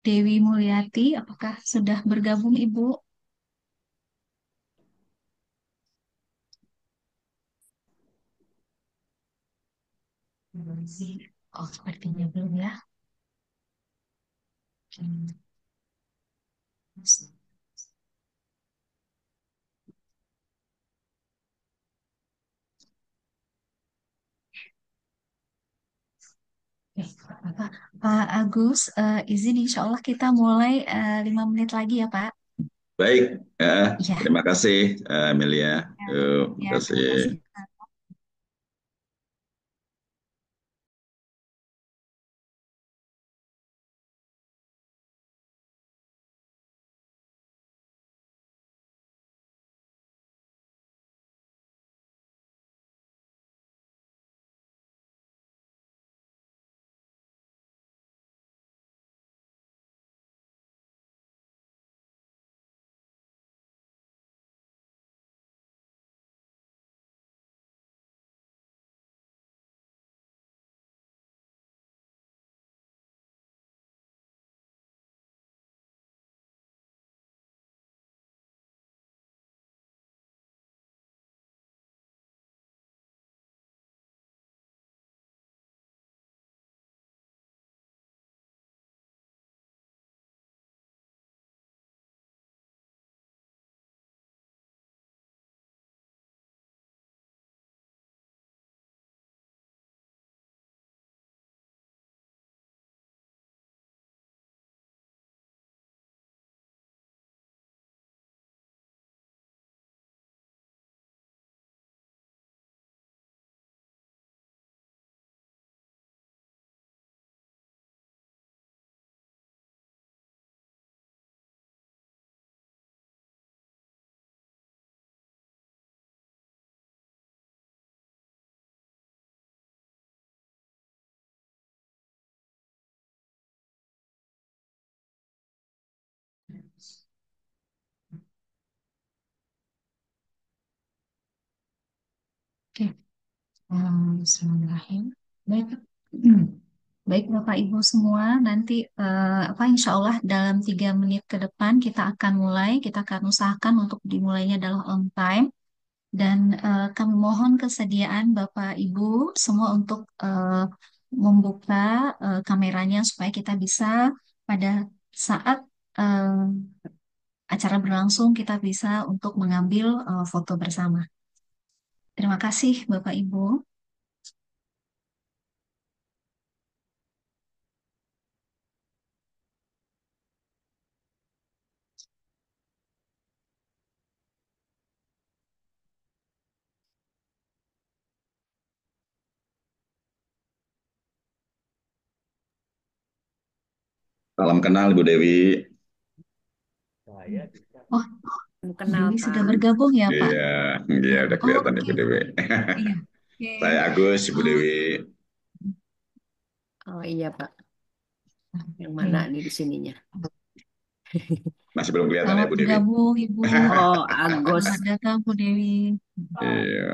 Dewi Mulyati. Apakah sudah bergabung Ibu? Belum sih. Oh, sepertinya belum ya. Hmm. Apa, Pak Agus, izin insya Allah kita mulai 5 menit lagi ya Pak. Baik, Iya, terima kasih Amelia. ya, Terima ya, kasih. terima kasih. Oke, Bismillahirrahmanirrahim. Baik, baik Bapak Ibu semua, nanti insya Allah dalam 3 menit ke depan kita akan mulai. Kita akan usahakan untuk dimulainya adalah on time. Dan kami mohon kesediaan Bapak Ibu semua untuk membuka kameranya supaya kita bisa pada saat eh, acara berlangsung kita bisa untuk mengambil foto bersama. Terima kasih Bapak Ibu. Salam kenal Ibu Dewi. Oh, Bu Kenal Dewi sudah Pak. bergabung ya Pak? Iya, iya Ya, udah oh, kelihatan oke. Ibu Dewi. Iya, oke. Saya Agus, Ibu Oh, Dewi. Oh iya Pak. Yang mana oke. nih di sininya? Masih belum kelihatan ya Selamat Bu Dewi. bergabung Ibu. Oh Selamat Agus. datang Bu Dewi. Iya,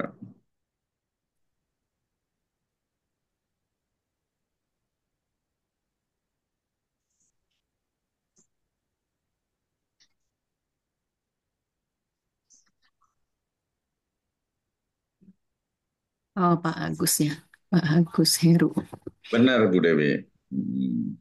Oh Pak Agus ya. Pak Agus Heru. benar Bu Dewi. Hmm.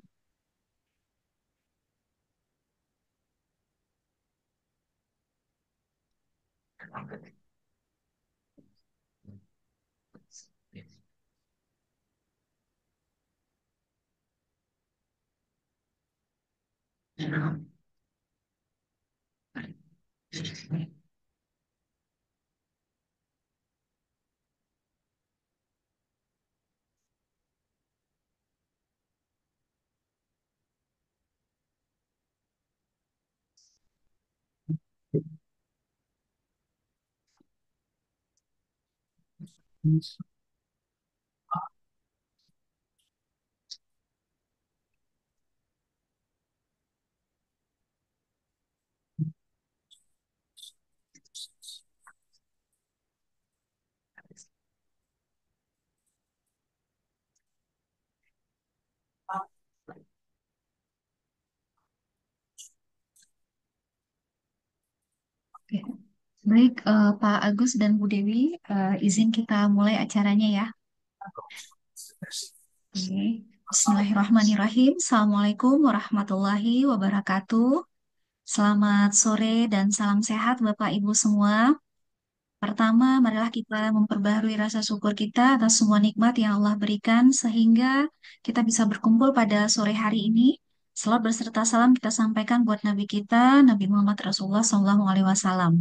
Oke. Baik, Pak Agus dan Bu Dewi, izin kita mulai acaranya ya. Oke. Bismillahirrahmanirrahim. Assalamualaikum warahmatullahi wabarakatuh. Selamat sore dan salam sehat Bapak Ibu semua. Pertama, marilah kita memperbaharui rasa syukur kita atas semua nikmat yang Allah berikan sehingga kita bisa berkumpul pada sore hari ini. Salam berserta salam kita sampaikan buat Nabi kita, Nabi Muhammad Rasulullah SAW.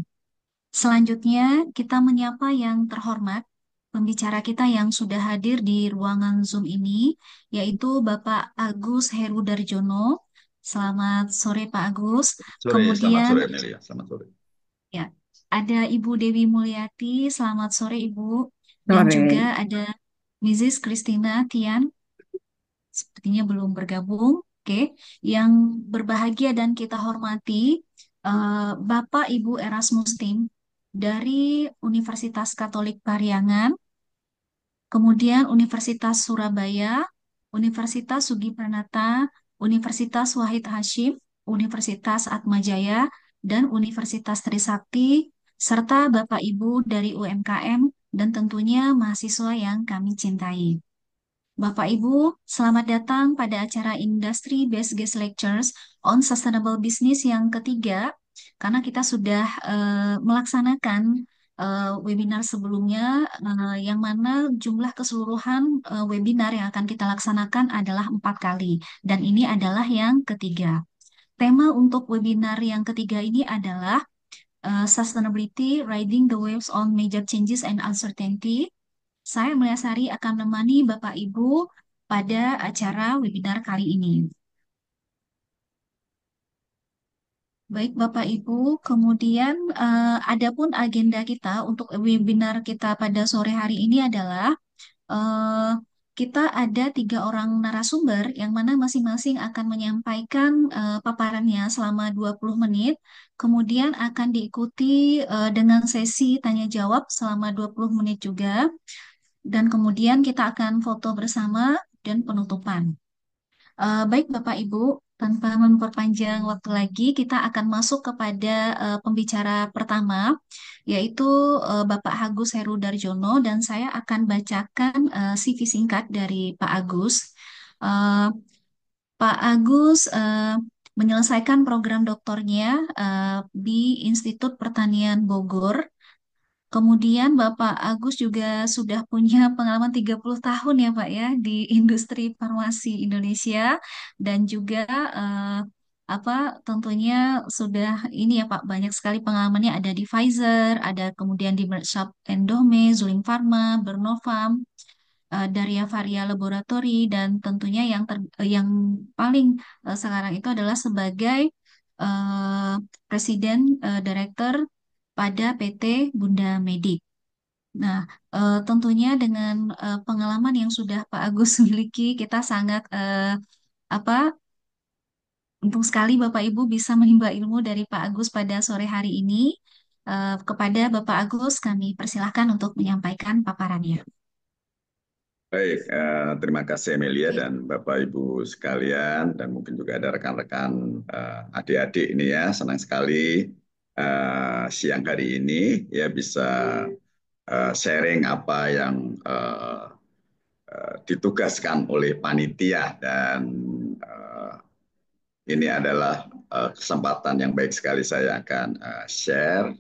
Selanjutnya, kita menyapa yang terhormat, pembicara kita yang sudah hadir di ruangan Zoom ini, yaitu Bapak Agus Heru Darjono. Selamat sore Pak Agus. Selamat Kemudian sore Amelia, selamat sore. ya, ada Ibu Dewi Mulyati. Selamat sore Ibu. Dan juga Sore. ada Mrs. Christina Tian. Sepertinya belum bergabung. Oke, yang berbahagia dan kita hormati Bapak Ibu Erasmus Tim dari Universitas Katolik Pariangan, kemudian Universitas Surabaya, Universitas Sugi Pranata, Universitas Wahid Hashim, Universitas Atmajaya, dan Universitas Trisakti, serta Bapak Ibu dari UMKM, dan tentunya mahasiswa yang kami cintai. Bapak Ibu, selamat datang pada acara Industry Based Guest Lectures on Sustainable Business yang ketiga, karena kita sudah melaksanakan webinar sebelumnya, yang mana jumlah keseluruhan webinar yang akan kita laksanakan adalah 4 kali, dan ini adalah yang ketiga. Tema untuk webinar yang ketiga ini adalah Sustainability, Riding the Waves on Major Changes and Uncertainty. Saya Mulyasari akan menemani Bapak Ibu pada acara webinar kali ini. Baik Bapak Ibu, kemudian adapun agenda kita untuk webinar kita pada sore hari ini adalah eh, kita ada 3 orang narasumber yang mana masing-masing akan menyampaikan paparannya selama 20 menit, kemudian akan diikuti dengan sesi tanya jawab selama 20 menit juga. Dan kemudian kita akan foto bersama dan penutupan. Baik Bapak Ibu, tanpa memperpanjang waktu lagi, kita akan masuk kepada pembicara pertama, yaitu Bapak Agus Heru Darjono, dan saya akan bacakan CV singkat dari Pak Agus. Eh, Pak Agus menyelesaikan program doktornya di Institut Pertanian Bogor. Kemudian Bapak Agus juga sudah punya pengalaman 30 tahun ya Pak ya di industri farmasi Indonesia, dan juga eh, apa tentunya sudah ini ya Pak, banyak sekali pengalamannya, ada di Pfizer, ada kemudian di Merck Sharp and Dohme, Zuling Pharma, Bernovam, Daria Varia Laboratory, dan tentunya yang paling sekarang itu adalah sebagai eh, Presiden Direktur pada PT Bunda Medik. Nah, tentunya dengan pengalaman yang sudah Pak Agus miliki, kita sangat apa untung sekali Bapak Ibu bisa menimba ilmu dari Pak Agus pada sore hari ini. Kepada Bapak Agus, kami persilahkan untuk menyampaikan paparannya. Baik, terima kasih Amelia dan Bapak Ibu sekalian, dan mungkin juga ada rekan-rekan adik-adik ini ya, senang sekali siang hari ini ya bisa sharing apa yang ditugaskan oleh panitia, dan eh, ini adalah kesempatan yang baik sekali saya akan share.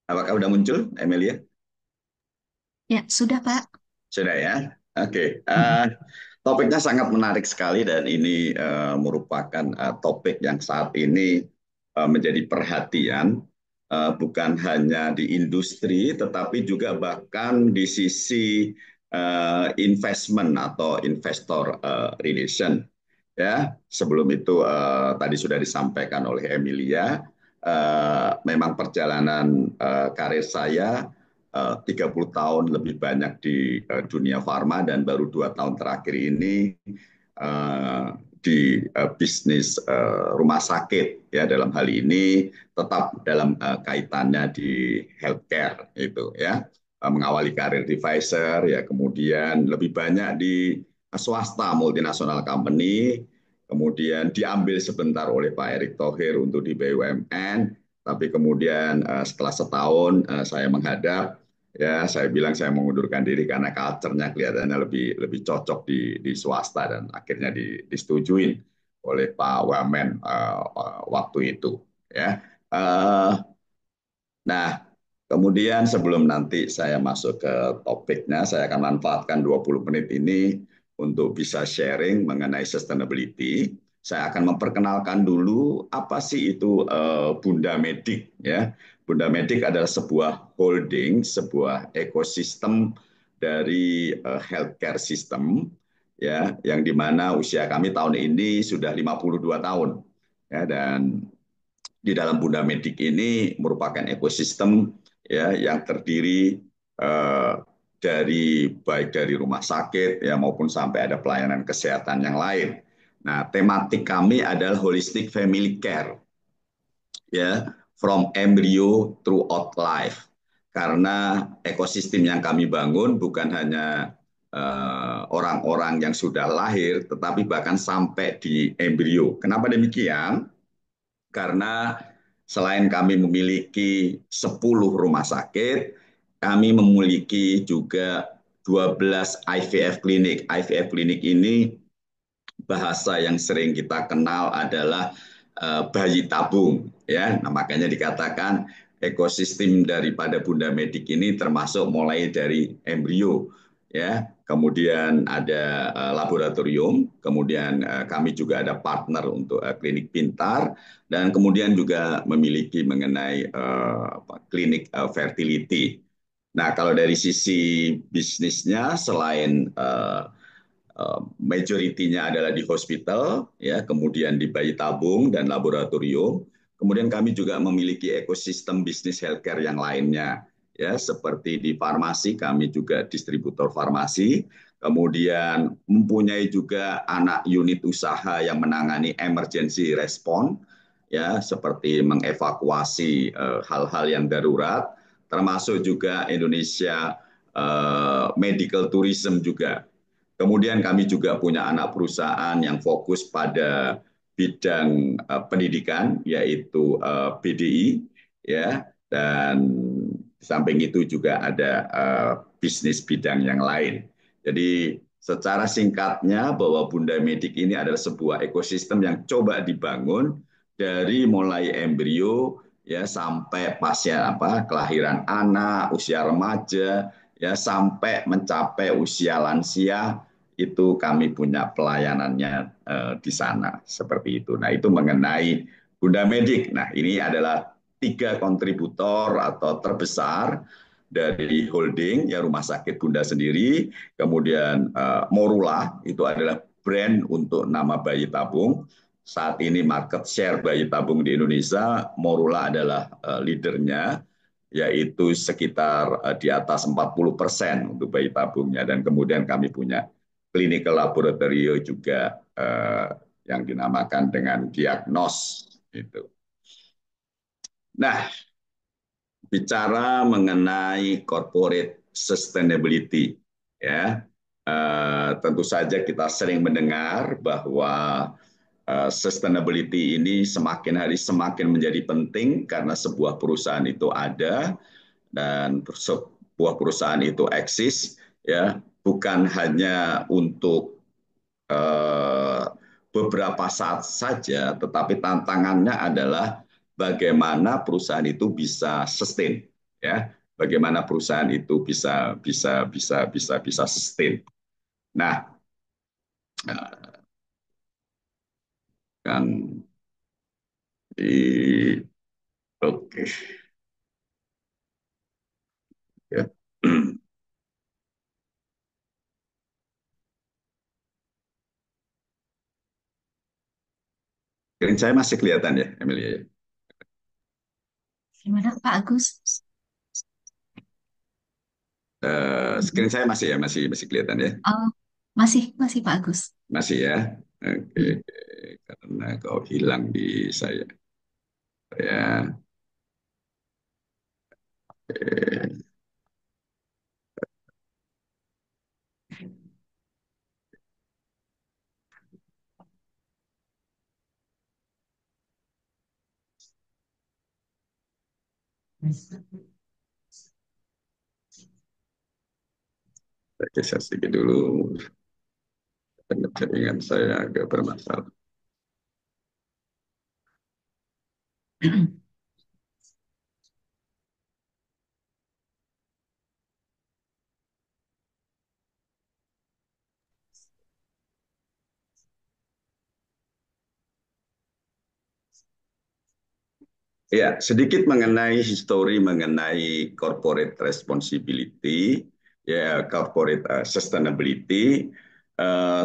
Apakah sudah muncul, Amelia? Ya, sudah Pak. Sudah ya? Oke. Topiknya sangat menarik sekali, dan ini merupakan topik yang saat ini menjadi perhatian, bukan hanya di industri, tetapi juga bahkan di sisi investment atau investor relation. Ya, sebelum itu tadi sudah disampaikan oleh Emilia, memang perjalanan karir saya 30 tahun lebih banyak di dunia farma, dan baru 2 tahun terakhir ini di bisnis rumah sakit ya, dalam hal ini tetap dalam kaitannya di healthcare itu ya. Mengawali karir di Pfizer ya, kemudian lebih banyak di swasta multinasional company, kemudian diambil sebentar oleh Pak Erick Thohir untuk di BUMN, tapi kemudian setelah setahun saya menghadap, ya saya bilang saya mengundurkan diri karena culture-nya kelihatannya lebih lebih cocok di swasta dan akhirnya disetujuin oleh Pak Wamen waktu itu. Ya, nah, kemudian sebelum nanti saya masuk ke topiknya, saya akan manfaatkan 20 menit ini untuk bisa sharing mengenai sustainability. Saya akan memperkenalkan dulu apa sih itu Bunda Medik ya. Bunda Medik adalah sebuah holding, sebuah ekosistem dari healthcare system ya, yang dimana usia kami tahun ini sudah 52 tahun ya, dan di dalam Bunda Medik ini merupakan ekosistem ya yang terdiri eh, dari baik dari rumah sakit ya maupun sampai ada pelayanan kesehatan yang lain. Nah, tematik kami adalah holistic family care ya, from embryo throughout life. Karena ekosistem yang kami bangun bukan hanya orang-orang yang sudah lahir, tetapi bahkan sampai di embrio. Kenapa demikian? Karena selain kami memiliki 10 rumah sakit, kami memiliki juga 12 IVF klinik. IVF klinik ini bahasa yang sering kita kenal adalah bayi tabung ya. Nah, makanya dikatakan ekosistem daripada Bunda Medik ini termasuk mulai dari embrio ya. Kemudian ada laboratorium, kemudian kami juga ada partner untuk klinik pintar dan kemudian juga memiliki mengenai klinik fertility. Nah, kalau dari sisi bisnisnya selain majoritinya adalah di hospital, ya, kemudian di bayi tabung dan laboratorium. Kemudian kami juga memiliki ekosistem bisnis healthcare yang lainnya, ya, seperti di farmasi kami juga distributor farmasi. Kemudian mempunyai juga anak unit usaha yang menangani emergency response, ya, seperti mengevakuasi hal-hal yang darurat, termasuk juga Indonesia Medical Tourism juga. Kemudian kami juga punya anak perusahaan yang fokus pada bidang pendidikan, yaitu BDI, ya, dan di samping itu juga ada bisnis bidang yang lain. Jadi secara singkatnya bahwa Bunda Medik ini adalah sebuah ekosistem yang coba dibangun dari mulai embrio ya sampai pasien kelahiran anak, usia remaja, ya sampai mencapai usia lansia itu kami punya pelayanannya di sana seperti itu. Nah, itu mengenai Bunda Medik. Nah, ini adalah tiga kontributor atau terbesar dari holding ya rumah sakit Bunda sendiri, kemudian Morula itu adalah brand untuk nama bayi tabung. Saat ini market share bayi tabung di Indonesia, Morula adalah leadernya, yaitu sekitar di atas 40% untuk bayi tabungnya. Dan kemudian kami punya clinical laboratory juga yang dinamakan dengan Diagnos. Gitu. Nah, bicara mengenai corporate sustainability, ya tentu saja kita sering mendengar bahwa sustainability ini semakin hari semakin menjadi penting karena sebuah perusahaan itu ada dan sebuah perusahaan itu eksis ya bukan hanya untuk eh, beberapa saat saja, tetapi tantangannya adalah bagaimana perusahaan itu bisa sustain, ya, bagaimana perusahaan itu bisa sustain. Nah, kan di oke, ya. Screen saya masih kelihatan ya, Emilia. Ya? Gimana Pak Agus? Screen saya masih ya, masih kelihatan ya, Oh, masih, masih Pak Agus. masih ya. Oke, Hmm. karena kau hilang di saya. Ya, oke. Saya sedikit dulu, jaringan saya agak bermasalah. Ya, sedikit mengenai histori mengenai corporate responsibility, ya corporate sustainability,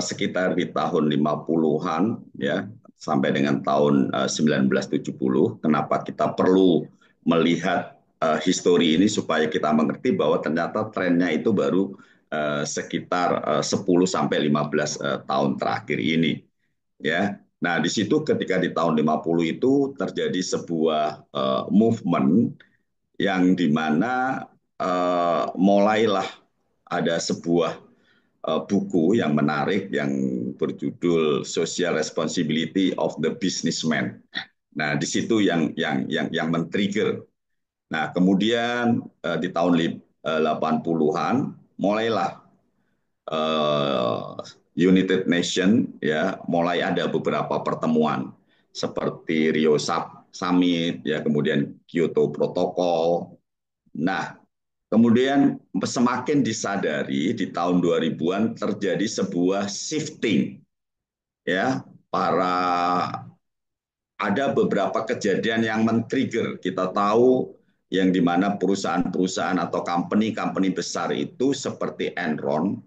sekitar di tahun 50-an ya sampai dengan tahun 1970. Kenapa kita perlu melihat histori ini supaya kita mengerti bahwa ternyata trennya itu baru sekitar 10 sampai 15 tahun terakhir ini. Ya, nah, di situ ketika di tahun 50 itu terjadi sebuah movement yang dimana mulailah ada sebuah buku yang menarik yang berjudul Social Responsibility of the Businessman. Nah, di situ yang men-trigger. Nah, kemudian di tahun 80-an mulailah uh, United Nation ya mulai ada beberapa pertemuan seperti Rio Summit ya kemudian Kyoto Protocol. Nah, kemudian semakin disadari di tahun 2000-an terjadi sebuah shifting ya para ada beberapa kejadian yang men-trigger. Kita tahu yang di mana perusahaan-perusahaan atau company-company besar itu seperti Enron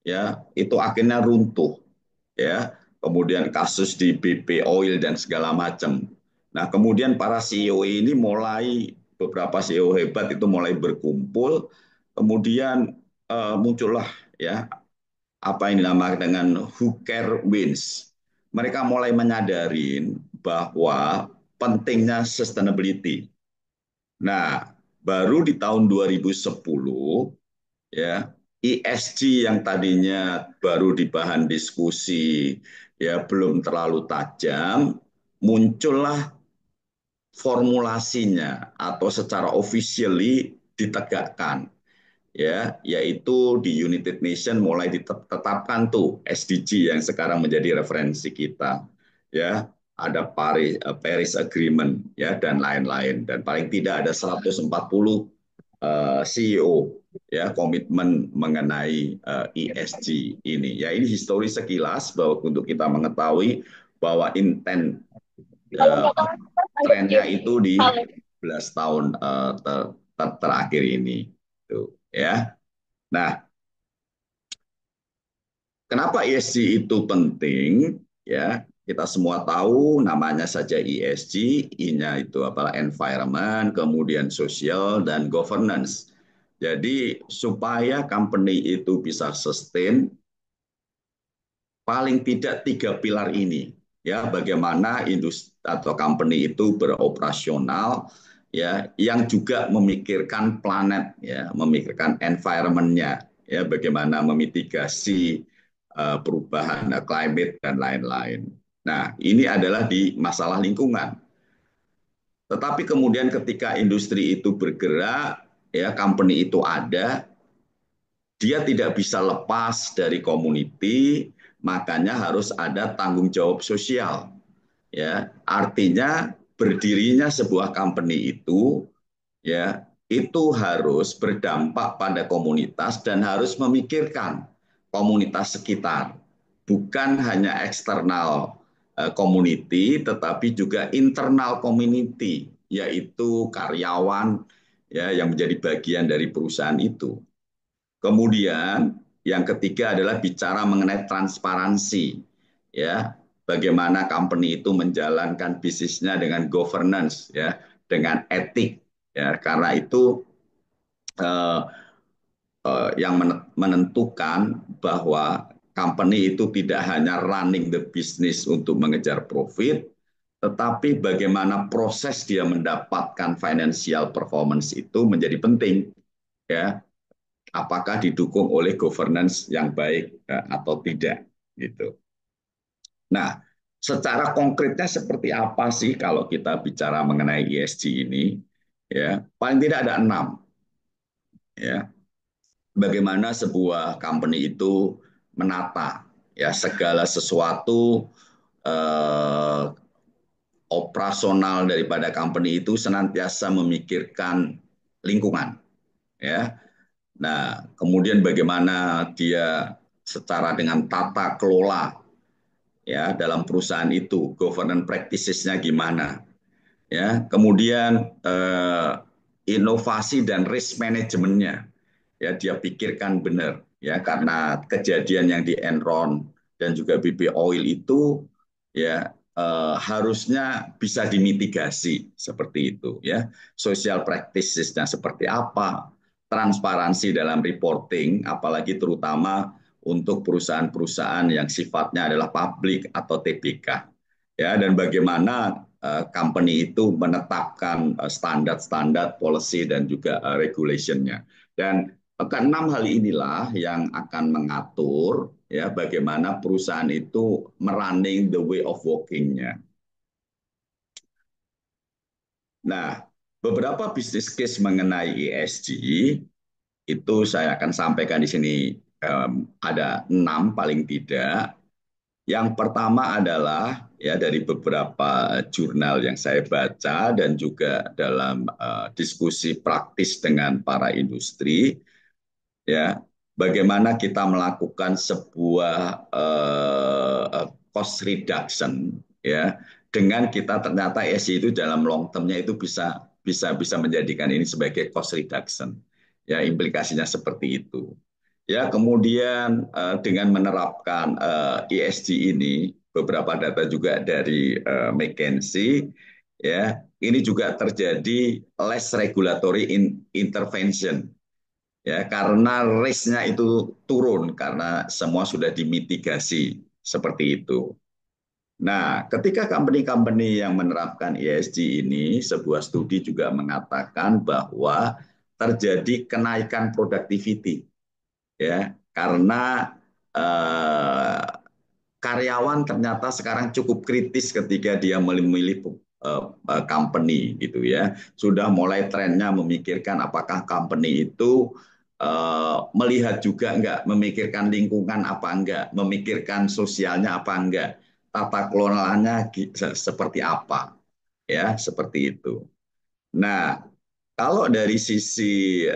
ya itu akhirnya runtuh ya kemudian kasus di BP Oil dan segala macam. Nah kemudian para CEO ini mulai beberapa CEO hebat itu mulai berkumpul kemudian muncullah ya apa yang dinamakan dengan who care wins. Mereka mulai menyadari bahwa pentingnya sustainability. Nah, baru di tahun 2010 ya ESG yang tadinya baru di bahan diskusi ya belum terlalu tajam muncullah formulasinya atau secara officially ditegakkan ya yaitu di United Nations mulai ditetapkan tuh SDG yang sekarang menjadi referensi kita ya ada Paris Agreement ya dan lain-lain dan paling tidak ada 140 CEO ya komitmen mengenai ESG ini ya ini histori sekilas bahwa untuk kita mengetahui bahwa intent trennya itu di 11 tahun terakhir ini tuh ya. Nah, kenapa ESG itu penting? Ya, kita semua tahu namanya saja ESG, I-nya itu apalah environment, kemudian social dan governance. Jadi supaya company itu bisa sustain, paling tidak tiga pilar ini, ya bagaimana industri atau company itu beroperasional, ya yang juga memikirkan planet, ya memikirkan environment-nya, ya bagaimana memitigasi perubahan climate dan lain-lain. Nah, ini adalah di masalah lingkungan. Tetapi kemudian ketika industri itu bergerak, ya company itu ada, dia tidak bisa lepas dari community, makanya harus ada tanggung jawab sosial. Ya, artinya berdirinya sebuah company itu ya itu harus berdampak pada komunitas dan harus memikirkan komunitas sekitar bukan hanya eksternal community tetapi juga internal community yaitu karyawan ya yang menjadi bagian dari perusahaan itu. Kemudian yang ketiga adalah bicara mengenai transparansi ya bagaimana company itu menjalankan bisnisnya dengan governance ya dengan etik ya karena itu eh, yang menentukan bahwa company itu tidak hanya running the business untuk mengejar profit tetapi bagaimana proses dia mendapatkan financial performance itu menjadi penting ya apakah didukung oleh governance yang baik atau tidak gitu. Nah, secara konkretnya seperti apa sih kalau kita bicara mengenai ESG ini? ya paling tidak ada 6, ya bagaimana sebuah company itu menata ya segala sesuatu, eh, operasional daripada company itu senantiasa memikirkan lingkungan, ya. Nah, kemudian bagaimana dia secara dengan tata kelola ya dalam perusahaan itu, governance practices-nya gimana, ya. Kemudian inovasi dan risk manajemennya, ya dia pikirkan benar, ya karena kejadian yang di Enron dan juga BP Oil itu, ya harusnya bisa dimitigasi seperti itu, ya. Social practices-nya seperti apa, transparansi dalam reporting, apalagi terutama untuk perusahaan-perusahaan yang sifatnya adalah publik atau TBK, ya, dan bagaimana company itu menetapkan standar-standar policy dan juga regulation-nya. Dan keenam hal inilah yang akan mengatur ya bagaimana perusahaan itu merunning the way of working-nya. Nah, beberapa business case mengenai ESG itu saya akan sampaikan di sini, ada 6 paling tidak. Yang pertama adalah ya dari beberapa jurnal yang saya baca dan juga dalam diskusi praktis dengan para industri, ya bagaimana kita melakukan sebuah cost reduction, ya dengan kita ternyata ESG itu dalam long termnya itu bisa menjadikan ini sebagai cost reduction, ya implikasinya seperti itu. Ya, kemudian dengan menerapkan ESG ini, beberapa data juga dari McKinsey, ya, ini juga terjadi less regulatory intervention, ya, karena risk-nya itu turun karena semua sudah dimitigasi seperti itu. Nah, ketika company-company yang menerapkan ESG ini, sebuah studi juga mengatakan bahwa terjadi kenaikan productivity, ya karena eh, karyawan ternyata sekarang cukup kritis ketika dia memilih company gitu ya, sudah mulai trennya memikirkan apakah company itu melihat juga enggak, memikirkan lingkungan apa enggak, memikirkan sosialnya apa enggak, tata kelolanya seperti apa, ya seperti itu. Nah, kalau dari sisi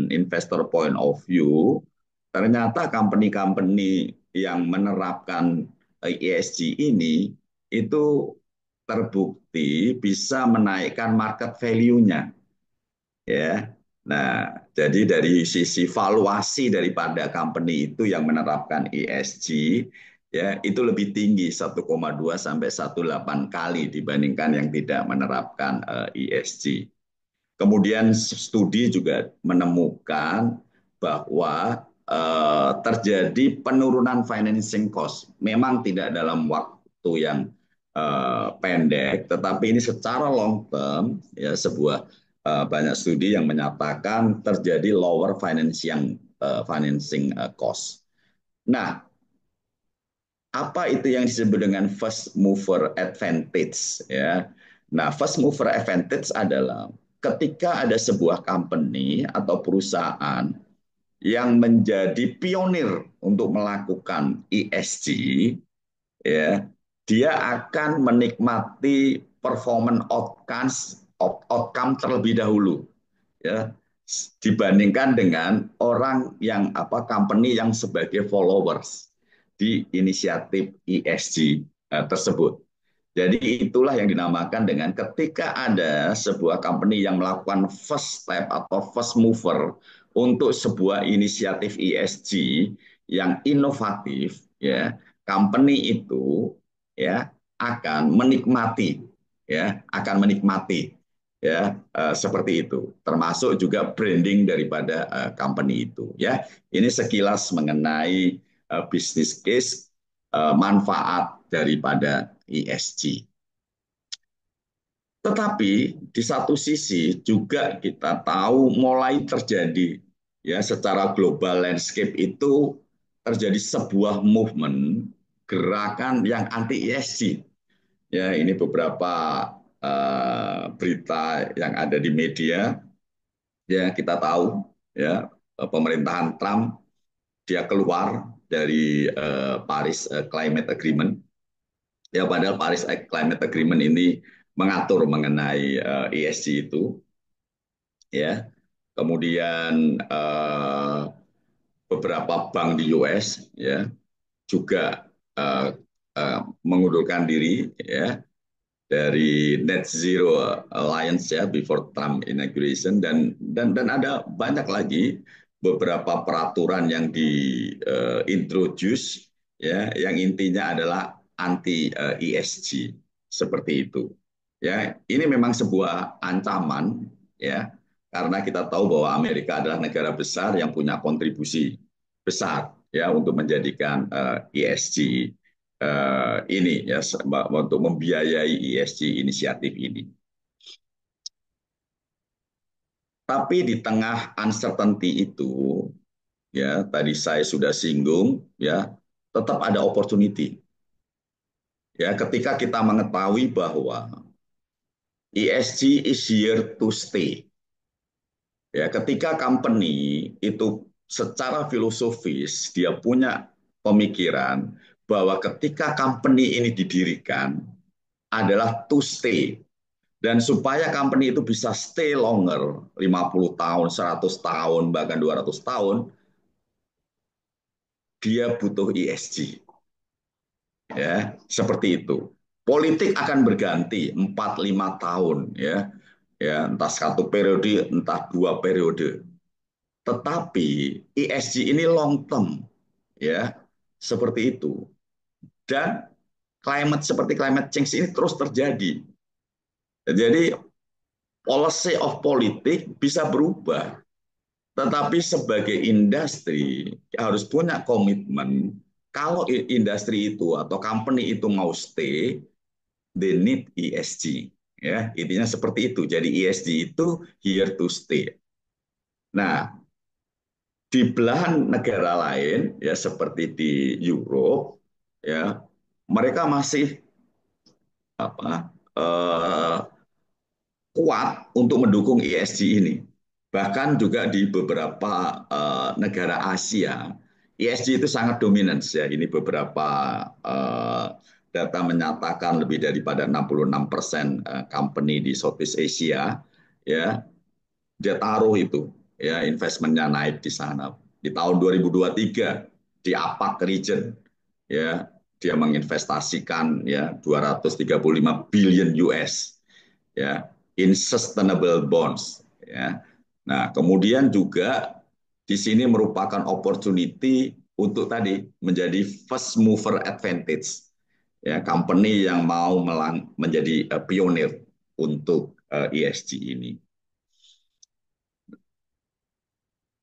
investor point of view, ternyata company-company yang menerapkan ESG ini itu terbukti bisa menaikkan market value-nya, ya. Nah, jadi dari sisi valuasi daripada company itu yang menerapkan ESG, ya itu lebih tinggi 1,2 sampai 1,8 kali dibandingkan yang tidak menerapkan ESG. Kemudian studi juga menemukan bahwa terjadi penurunan financing cost. Memang tidak dalam waktu yang pendek, tetapi ini secara long term ya sebuah banyak studi yang menyatakan terjadi lower financing cost. Nah, apa itu yang disebut dengan first mover advantage, ya? Nah, first mover advantage adalah ketika ada sebuah company atau perusahaan yang menjadi pionir untuk melakukan ESG, ya, dia akan menikmati performance outcome terlebih dahulu, ya, dibandingkan dengan orang yang company yang sebagai followers di inisiatif ESG tersebut. Jadi itulah yang dinamakan dengan ketika ada sebuah company yang melakukan first step atau first mover untuk sebuah inisiatif ESG yang inovatif, ya, company itu ya akan menikmati ya seperti itu, termasuk juga branding daripada company itu, ya. Ini sekilas mengenai business case manfaat daripada ESG. Tetapi di satu sisi juga kita tahu mulai terjadi ya secara global landscape itu terjadi sebuah movement gerakan yang anti ESG. Ya, ini beberapa berita yang ada di media, ya kita tahu ya pemerintahan Trump dia keluar dari Paris Climate Agreement. Ya padahal Paris Climate Agreement ini mengatur mengenai ESG itu, ya. Kemudian beberapa bank di US ya juga mengundurkan diri ya dari Net Zero Alliance ya before Trump inauguration, dan ada banyak lagi beberapa peraturan yang diintroduce ya yang intinya adalah anti ESG seperti itu. Ya, ini memang sebuah ancaman ya karena kita tahu bahwa Amerika adalah negara besar yang punya kontribusi besar ya untuk menjadikan ESG ini ya untuk membiayai ESG inisiatif ini. Tapi di tengah uncertainty itu, ya tadi saya sudah singgung, ya tetap ada opportunity. Ya, ketika kita mengetahui bahwa ESG is here to stay. Ya, ketika company itu secara filosofis dia punya pemikiran bahwa ketika company ini didirikan adalah to stay. Dan supaya company itu bisa stay longer, 50 tahun, 100 tahun, bahkan 200 tahun, dia butuh ESG. Ya, seperti itu. Politik akan berganti 4-5 tahun ya. Ya, entah satu periode, entah 2 periode. Tetapi ESG ini long term ya. Seperti itu. Dan seperti climate change ini terus terjadi. Jadi policy of politik bisa berubah. Tetapi sebagai industri harus punya komitmen kalau industri itu atau company itu mau stay, they need ESG. Ya, intinya seperti itu. Jadi ESG itu here to stay. Nah, di belahan negara lain ya seperti di Europe ya, mereka masih apa kuat untuk mendukung ESG ini. Bahkan juga di beberapa negara Asia, ESG itu sangat dominan ya. Ini beberapa data menyatakan lebih daripada 66% company di Southeast Asia ya dia taruh itu ya investmentnya naik di sana. Di tahun 2023 di APAC region ya dia menginvestasikan ya 235 billion US ya in sustainable bonds ya. Nah, kemudian juga di sini merupakan opportunity untuk tadi menjadi first mover advantage ya company yang mau menjadi pionir untuk ESG ini.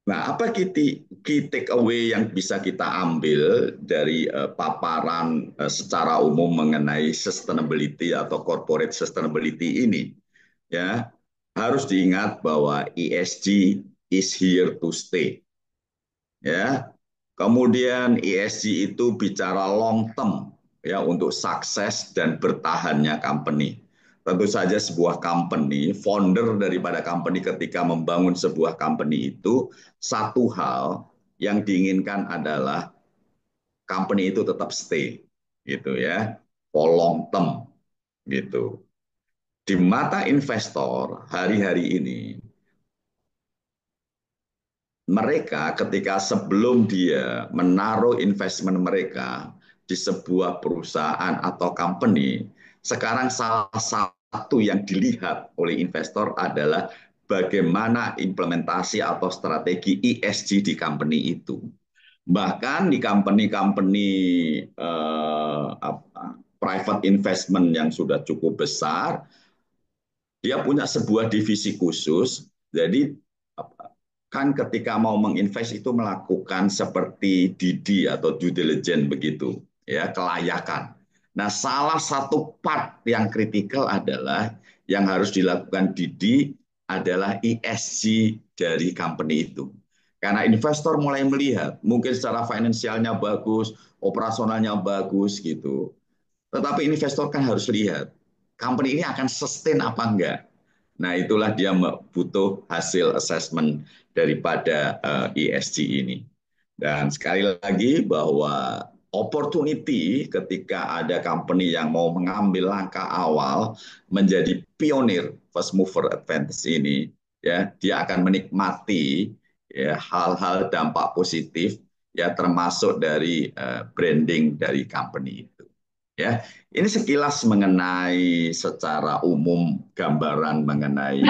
Nah, apa key take away yang bisa kita ambil dari paparan secara umum mengenai sustainability atau corporate sustainability ini? Ya, harus diingat bahwa ESG is here to stay. Ya, kemudian ESG itu bicara long term ya untuk sukses dan bertahannya company. Tentu saja sebuah company, founder daripada company ketika membangun sebuah company itu satu hal yang diinginkan adalah company itu tetap stay gitu ya, for long term gitu. Di mata investor hari-hari ini mereka ketika sebelum dia menaruh investment mereka di sebuah perusahaan atau company, sekarang salah satu yang dilihat oleh investor adalah bagaimana implementasi atau strategi ESG di company itu. Bahkan di company-company private investment yang sudah cukup besar, dia punya sebuah divisi khusus. Jadi kan ketika mau menginvest itu melakukan seperti DD atau due diligence begitu, ya kelayakan. Nah, salah satu part yang kritikal adalah yang harus dilakukan DD adalah ESG dari company itu. Karena investor mulai melihat, mungkin secara finansialnya bagus, operasionalnya bagus gitu. Tetapi investor kan harus lihat company ini akan sustain apa enggak. Nah, itulah dia butuh hasil assessment daripada ESG ini. Dan sekali lagi bahwa opportunity ketika ada company yang mau mengambil langkah awal menjadi pionir first mover advantage ini, ya dia akan menikmati ya hal-hal dampak positif ya termasuk dari branding dari company itu. Ya, ini sekilas mengenai secara umum gambaran mengenai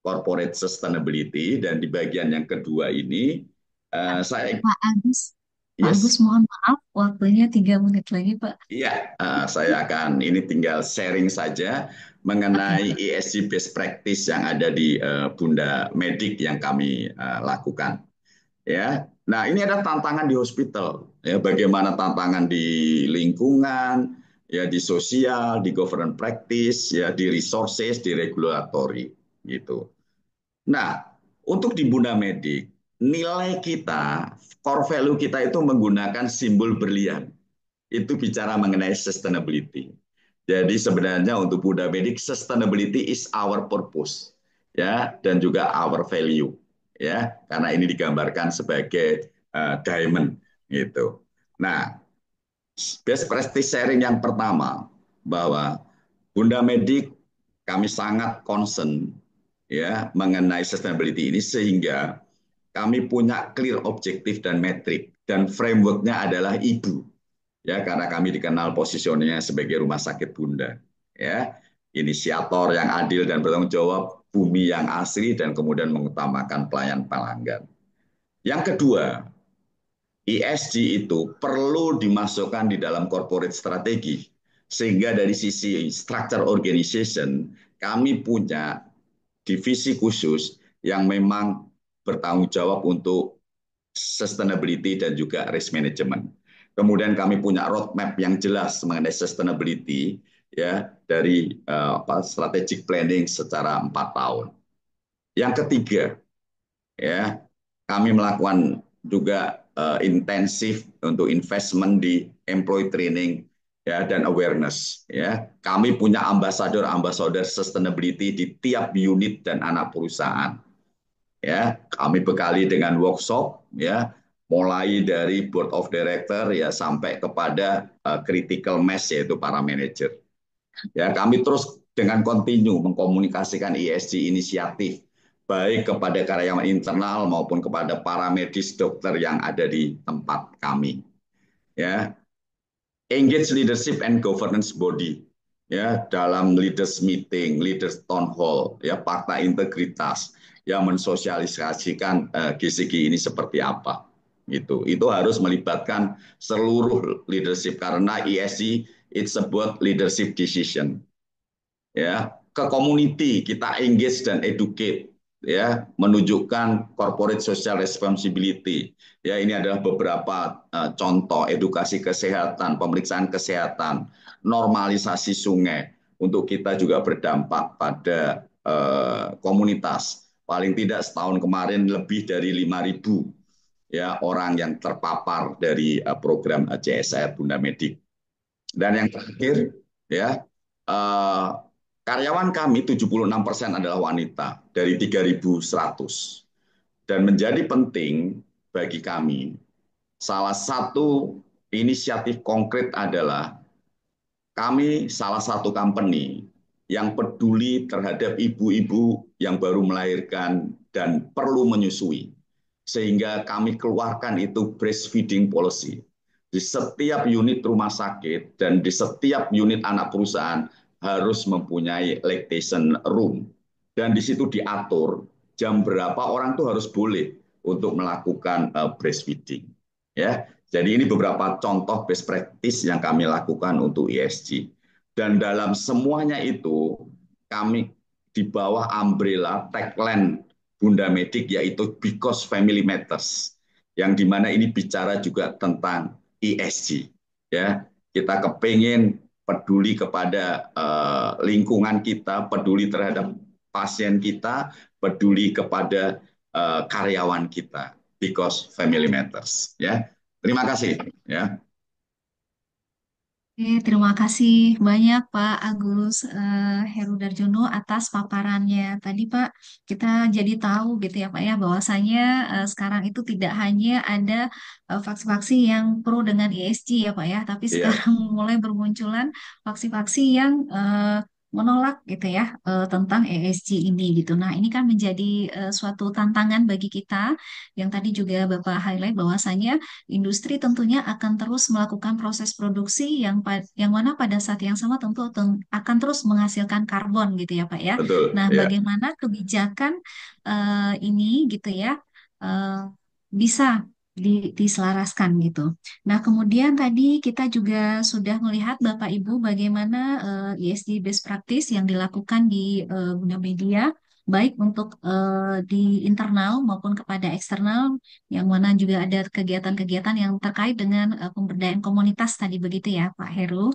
corporate sustainability dan di bagian yang kedua ini saya Pak Agus, Pak Agus yes. mohon maaf, waktunya 3 menit lagi, Pak. Iya, saya akan ini tinggal sharing saja Oke, mengenai Pak. ESG best practice yang ada di Bunda Medik yang kami lakukan. Ya, nah ini ada tantangan di hospital. Ya, bagaimana tantangan di lingkungan, ya di sosial, di governance practice, ya di resources, di regulatory, gitu. Nah, untuk di Bunda Medik, nilai kita, core value kita itu menggunakan simbol berlian itu bicara mengenai sustainability. Jadi sebenarnya untuk Buddha Vedic sustainability is our purpose ya dan juga our value ya karena ini digambarkan sebagai diamond gitu. Nah, best practice sharing yang pertama bahwa Bunda Medik kami sangat concern ya mengenai sustainability ini sehingga kami punya clear objektif dan metrik dan frameworknya adalah ibu ya karena kami dikenal positioningnya sebagai rumah sakit bunda ya inisiator yang adil dan bertanggung jawab bumi yang asli dan kemudian mengutamakan pelayan pelanggan. Yang kedua, ESG itu perlu dimasukkan di dalam corporate strategi sehingga dari sisi structure organization kami punya divisi khusus yang memang bertanggung jawab untuk sustainability dan juga risk management. Kemudian kami punya roadmap yang jelas mengenai sustainability ya dari strategic planning secara 4 tahun. Yang ketiga ya kami melakukan juga intensif untuk investment di employee training ya dan awareness ya. Kami punya ambassador sustainability di tiap unit dan anak perusahaan ya kami bekali dengan workshop ya mulai dari board of director ya sampai kepada critical mass yaitu para manajer ya kami terus dengan kontinu mengkomunikasikan ESG inisiatif baik kepada karyawan internal maupun kepada para medis dokter yang ada di tempat kami ya engage leadership and governance body ya dalam leaders meeting, leaders town hall, ya fakta integritas yang mensosialisasikan GCG ini seperti apa. Itu harus melibatkan seluruh leadership karena ESG it's about leadership decision ya ke community kita engage dan educate ya menunjukkan corporate social responsibility ya ini adalah beberapa contoh edukasi kesehatan pemeriksaan kesehatan normalisasi sungai untuk kita juga berdampak pada komunitas paling tidak setahun kemarin lebih dari 5.000 ya orang yang terpapar dari program CSR Bunda Medik dan yang terakhir ya eh, karyawan kami 76% adalah wanita dari 3.100 dan menjadi penting bagi kami salah satu inisiatif konkret adalah kami salah satu company yang peduli terhadap ibu-ibu yang baru melahirkan dan perlu menyusui. Sehingga kami keluarkan itu breastfeeding policy. Di setiap unit rumah sakit dan di setiap unit anak perusahaan harus mempunyai lactation room. Dan di situ diatur jam berapa orang tuh harus boleh untuk melakukan breastfeeding. Ya, jadi ini beberapa contoh best practice yang kami lakukan untuk ESG. Dan dalam semuanya itu kami di bawah umbrella tagline Bunda Medik yaitu Because Family Matters. Yang dimana ini bicara juga tentang ESG. Ya, kita kepingin peduli kepada lingkungan kita, peduli terhadap pasien kita, peduli kepada karyawan kita. Because Family Matters. Ya, terima kasih. Ya. Terima kasih banyak Pak Agus Heru Darjono atas paparannya. Tadi Pak, kita jadi tahu gitu ya Pak ya, bahwasanya sekarang itu tidak hanya ada faksi-faksi yang pro dengan ESG ya Pak ya, tapi Iya, sekarang mulai bermunculan faksi-faksi yang menolak gitu ya tentang ESG ini gitu. Nah, ini kan menjadi suatu tantangan bagi kita yang tadi juga Bapak highlight bahwasanya industri tentunya akan terus melakukan proses produksi yang mana pada saat yang sama tentu akan terus menghasilkan karbon gitu ya Pak ya. betul. Nah, Ya, bagaimana kebijakan ini gitu ya eh, bisa diselaraskan gitu. Nah, kemudian tadi kita juga sudah melihat Bapak Ibu bagaimana ESG best practice yang dilakukan di Bunda Media baik untuk di internal maupun kepada eksternal yang mana juga ada kegiatan-kegiatan yang terkait dengan pemberdayaan komunitas tadi begitu ya Pak Heru.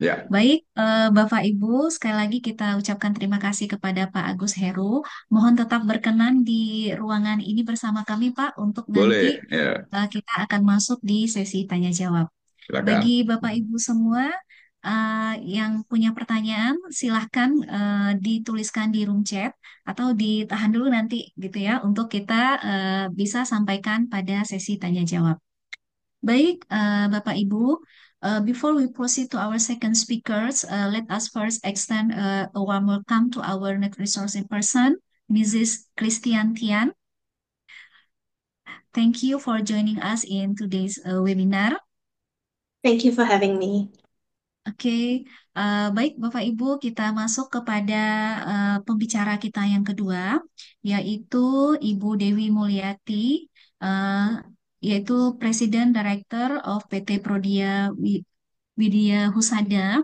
ya, Baik, Bapak Ibu, sekali lagi kita ucapkan terima kasih kepada Pak Agus Heru. Mohon tetap berkenan di ruangan ini bersama kami Pak untuk nanti boleh. Ya, kita akan masuk di sesi tanya jawab. Bagi silakan. Bapak Ibu semua yang punya pertanyaan, silahkan dituliskan di room chat atau ditahan dulu nanti gitu ya untuk kita bisa sampaikan pada sesi tanya jawab. Baik, Bapak Ibu, before we proceed to our second speakers, let us first extend a warm welcome to our next resource person, Mrs. Christian Tian. Thank you for joining us in today's webinar. Thank you for having me. Oke, baik Bapak Ibu, kita masuk kepada pembicara kita yang kedua, yaitu Ibu Dewi Mulyati, eh, yaitu Presiden Director of PT Prodia Widya Husada.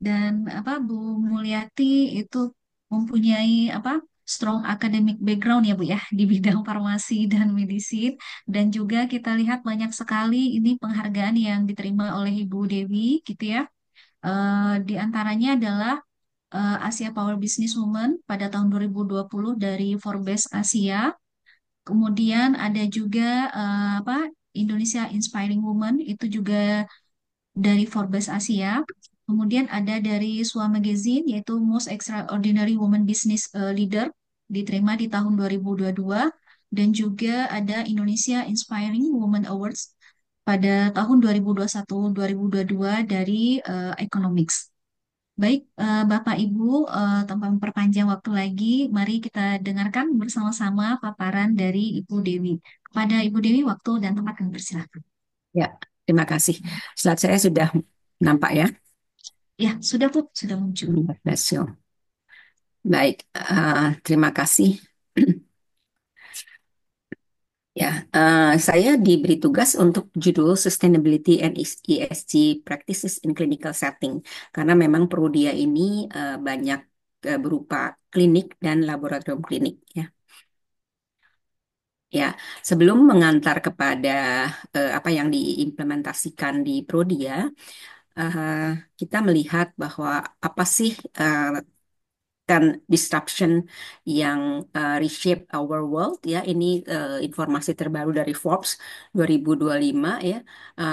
Dan apa Bu Mulyati itu mempunyai apa strong academic background ya Bu ya di bidang farmasi dan medisin dan juga kita lihat banyak sekali ini penghargaan yang diterima oleh Ibu Dewi gitu ya. Di antaranya adalah Asia Power Business Woman pada tahun 2020 dari Forbes Asia. Kemudian ada juga apa Indonesia Inspiring Woman itu juga dari Forbes Asia. Kemudian ada dari SWA Magazine yaitu Most Extraordinary Woman Business Leader diterima di tahun 2022 dan juga ada Indonesia Inspiring Woman Awards pada tahun 2021-2022 dari Economics. Baik, Bapak Ibu, tanpa memperpanjang waktu lagi, mari kita dengarkan bersama-sama paparan dari Ibu Dewi. Kepada Ibu Dewi, waktu dan tempat kami persilakan. Ya, terima kasih. Slide saya sudah nampak ya. Ya, sudah Bu, sudah muncul. Bless you. Baik, terima kasih. Ya, saya diberi tugas untuk judul Sustainability and ESG Practices in Clinical Setting, karena memang Prodia ini banyak berupa klinik dan laboratorium klinik. Ya, ya. Sebelum mengantar kepada apa yang diimplementasikan di Prodia, eh, kita melihat bahwa apa sih kan disruption yang reshape our world ya. Ini informasi terbaru dari Forbes 2025 ya.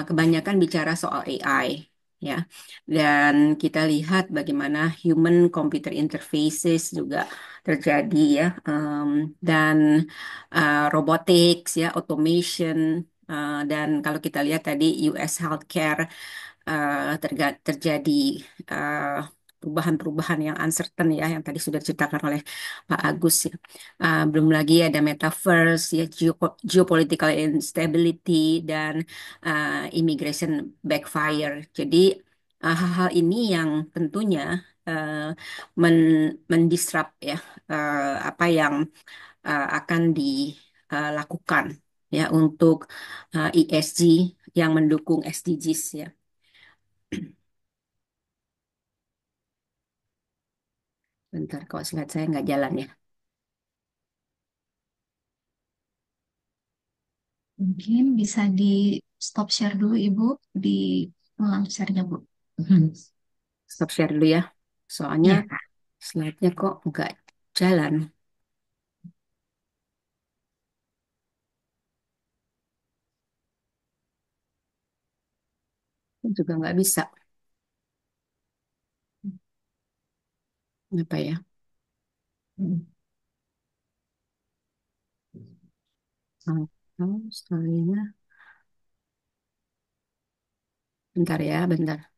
Kebanyakan bicara soal AI ya. Dan kita lihat bagaimana human computer interfaces juga terjadi ya. Dan robotics ya, automation, dan kalau kita lihat tadi US healthcare terjadi eh, perubahan-perubahan yang uncertain ya, yang tadi sudah diceritakan oleh Pak Agus ya. Belum lagi ada metaverse ya, geopolitical instability dan immigration backfire. Jadi hal-hal ini yang tentunya mendisrupt ya apa yang akan dilakukan ya untuk ESG yang mendukung SDGs ya. Bentar, kok slide saya nggak jalan ya. Mungkin bisa di stop share dulu Ibu, di ulang share-nya Bu. Mhm. Stop share dulu ya. Soalnya Ya, slide-nya kok nggak jalan. Juga nggak bisa. Apa ya? Atau saya, bentar ya, bentar.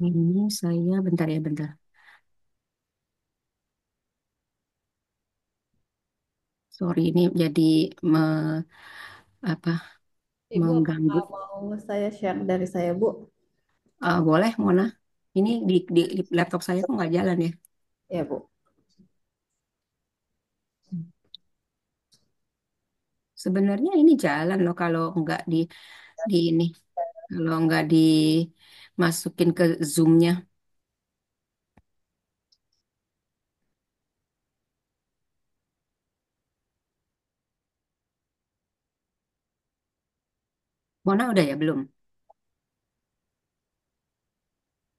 Ini saya, bentar ya, bentar. Sorry, ini jadi me, apa Ibu mengganggu. apakah mau saya share dari saya, Bu? Boleh, Mona. Ini di laptop saya kok nggak jalan ya? Ya, Bu. Sebenarnya ini jalan loh kalau nggak di ini, kalau nggak dimasukin ke Zoom-nya. Mona udah ya belum?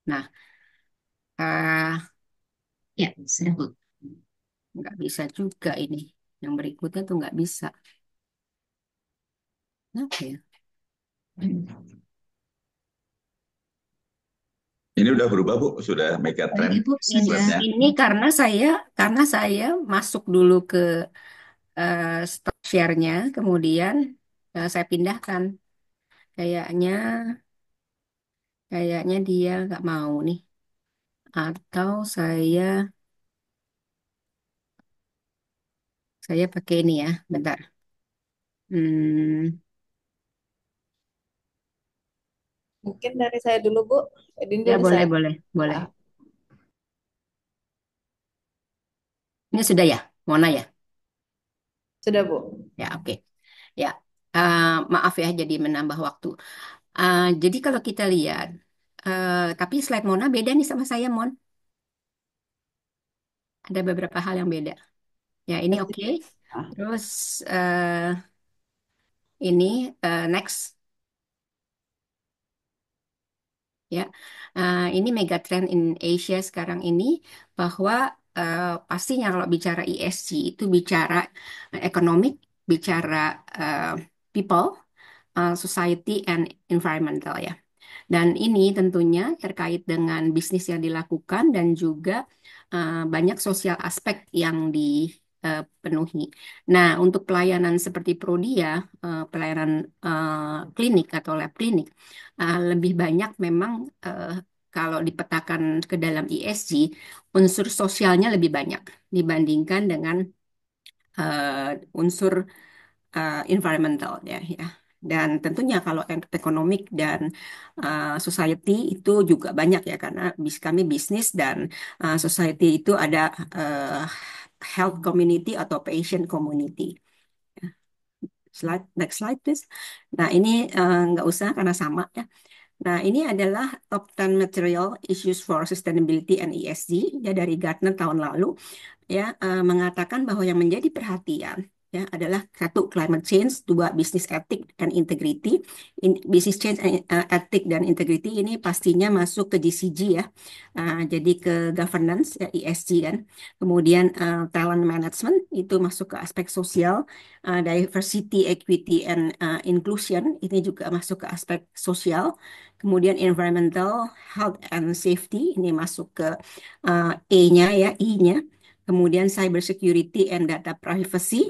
Nah, ah Ya, sudah Bu. nggak bisa juga ini. Yang berikutnya tuh nggak bisa. Kenapa ya? Ini udah berubah, Bu? Sudah Baik, Megatrend Ibu sudah. slide-nya? Ini karena saya masuk dulu ke stop share-nya, kemudian saya pindahkan. Kayaknya kayaknya dia nggak mau nih. Atau saya pakai ini ya, bentar. Hmm, Mungkin dari saya dulu, Bu. Edin ya dari boleh saya. boleh boleh. Ah, Ini sudah ya, Mona ya. sudah, Bu. Ya oke. Ya, maaf ya jadi menambah waktu. Jadi kalau kita lihat, tapi slide Mona beda nih sama saya, Mon. Ada beberapa hal yang beda. Ya ini Pasti. oke. Ah, Terus ini next ya. Ini megatrend in Asia sekarang ini bahwa pastinya kalau bicara ESG itu bicara economic, bicara eh, people, society and environmental ya. Dan ini tentunya terkait dengan bisnis yang dilakukan dan juga banyak sosial aspek yang dipenuhi. Nah, untuk pelayanan seperti Prodia, pelayanan klinik atau lab klinik, lebih banyak memang eh, kalau dipetakan ke dalam ESG, unsur sosialnya lebih banyak dibandingkan dengan unsur environmental ya, ya. Dan tentunya kalau ekonomik dan society itu juga banyak ya karena kami bisnis dan society itu ada uh, health community atau patient community. Next slide please. Nah ini nggak usah karena sama ya. Nah, ini adalah top 10 material issues for sustainability and ESG ya dari Gartner tahun lalu ya mengatakan bahwa yang menjadi perhatian ya adalah satu climate change, dua business ethic dan integrity. Business change, ethic dan integrity ini pastinya masuk ke GCG ya. Jadi ke governance ya ESG kan. Kemudian talent management itu masuk ke aspek sosial, diversity, equity and inclusion ini juga masuk ke aspek sosial. Kemudian environmental, health and safety ini masuk ke E-nya ya, I-nya. Kemudian cyber security and data privacy,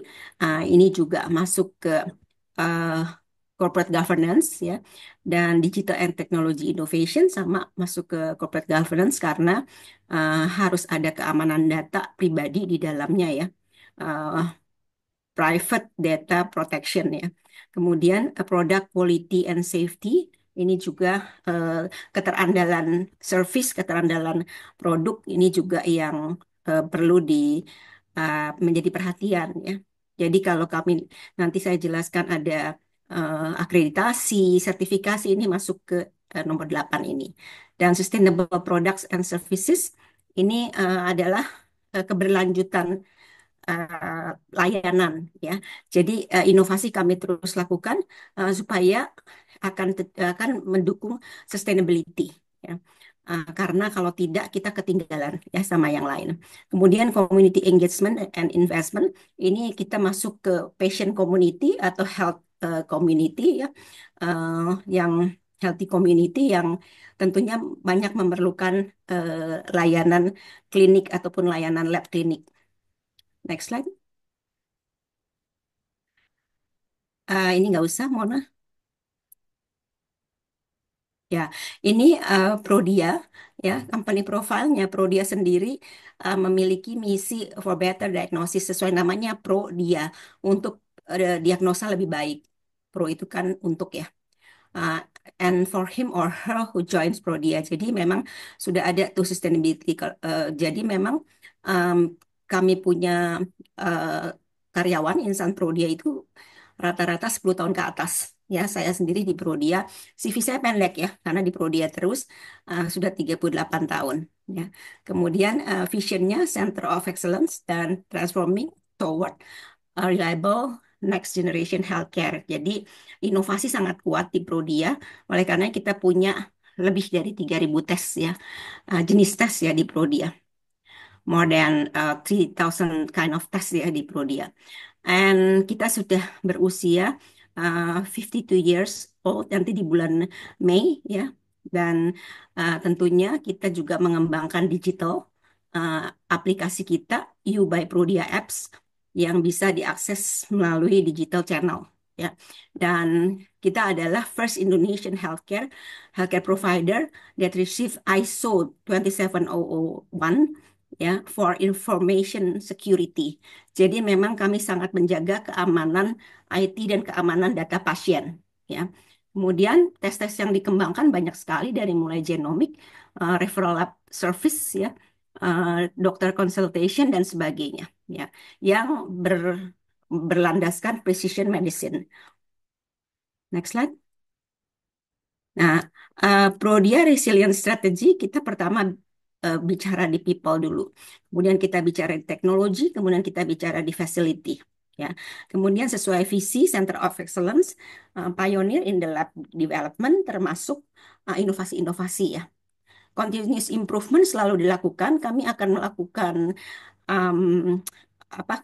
ini juga masuk ke uh, corporate governance ya, dan digital and technology innovation sama masuk ke corporate governance karena harus ada keamanan data pribadi di dalamnya ya. Uh, Private data protection ya. Kemudian product quality and safety ini juga keterandalan service, keterandalan produk ini juga yang perlu menjadi perhatian ya. Jadi kalau kami nanti saya jelaskan ada akreditasi, sertifikasi ini masuk ke nomor 8 ini. Dan sustainable products and services ini adalah keberlanjutan eh, layanan ya. Jadi inovasi kami terus lakukan supaya akan mendukung sustainability ya. Karena kalau tidak kita ketinggalan ya sama yang lain. Kemudian community engagement and investment ini kita masuk ke patient community atau health community ya, yang healthy community yang tentunya banyak memerlukan layanan klinik ataupun layanan lab klinik. Next slide. Ini nggak usah, Mona. Ya, ini Prodia, ya, company profile-nya Prodia sendiri memiliki misi for better diagnosis sesuai namanya Prodia untuk diagnosa lebih baik. Pro itu kan untuk ya. Uh, and for him or her who joins Prodia. Jadi memang sudah ada tuh sustainability. Jadi memang um, kami punya uh, karyawan insan Prodia itu rata-rata 10 tahun ke atas. Ya, saya sendiri di Prodia, CV saya pendek ya, karena di Prodia terus sudah 38 tahun. Ya. Kemudian visionnya Center of Excellence dan Transforming Toward a Reliable Next Generation Healthcare. Jadi inovasi sangat kuat di Prodia, oleh karena kita punya lebih dari 3.000 tes ya, jenis tes ya di Prodia. More than 3,000 kind of tes ya di Prodia. And kita sudah berusia 52 years old nanti di bulan Mei ya. Dan tentunya kita juga mengembangkan digital aplikasi kita You by Prodia Apps yang bisa diakses melalui digital channel ya. Dan kita adalah first Indonesian healthcare provider that receive ISO 27001 ya for information security. Jadi memang kami sangat menjaga keamanan IT dan keamanan data pasien ya. Kemudian tes-tes yang dikembangkan banyak sekali dari mulai genomic, referral lab service ya, dokter consultation dan sebagainya ya, yang berlandaskan precision medicine. Next slide. Nah, Prodia Resilience Strategy kita pertama bicara di people dulu. Kemudian kita bicara di teknologi, kemudian kita bicara di facility. Ya, kemudian sesuai visi Center of Excellence, pioneer in the lab development termasuk inovasi-inovasi ya. Continuous improvement selalu dilakukan. Kami akan melakukan um, apa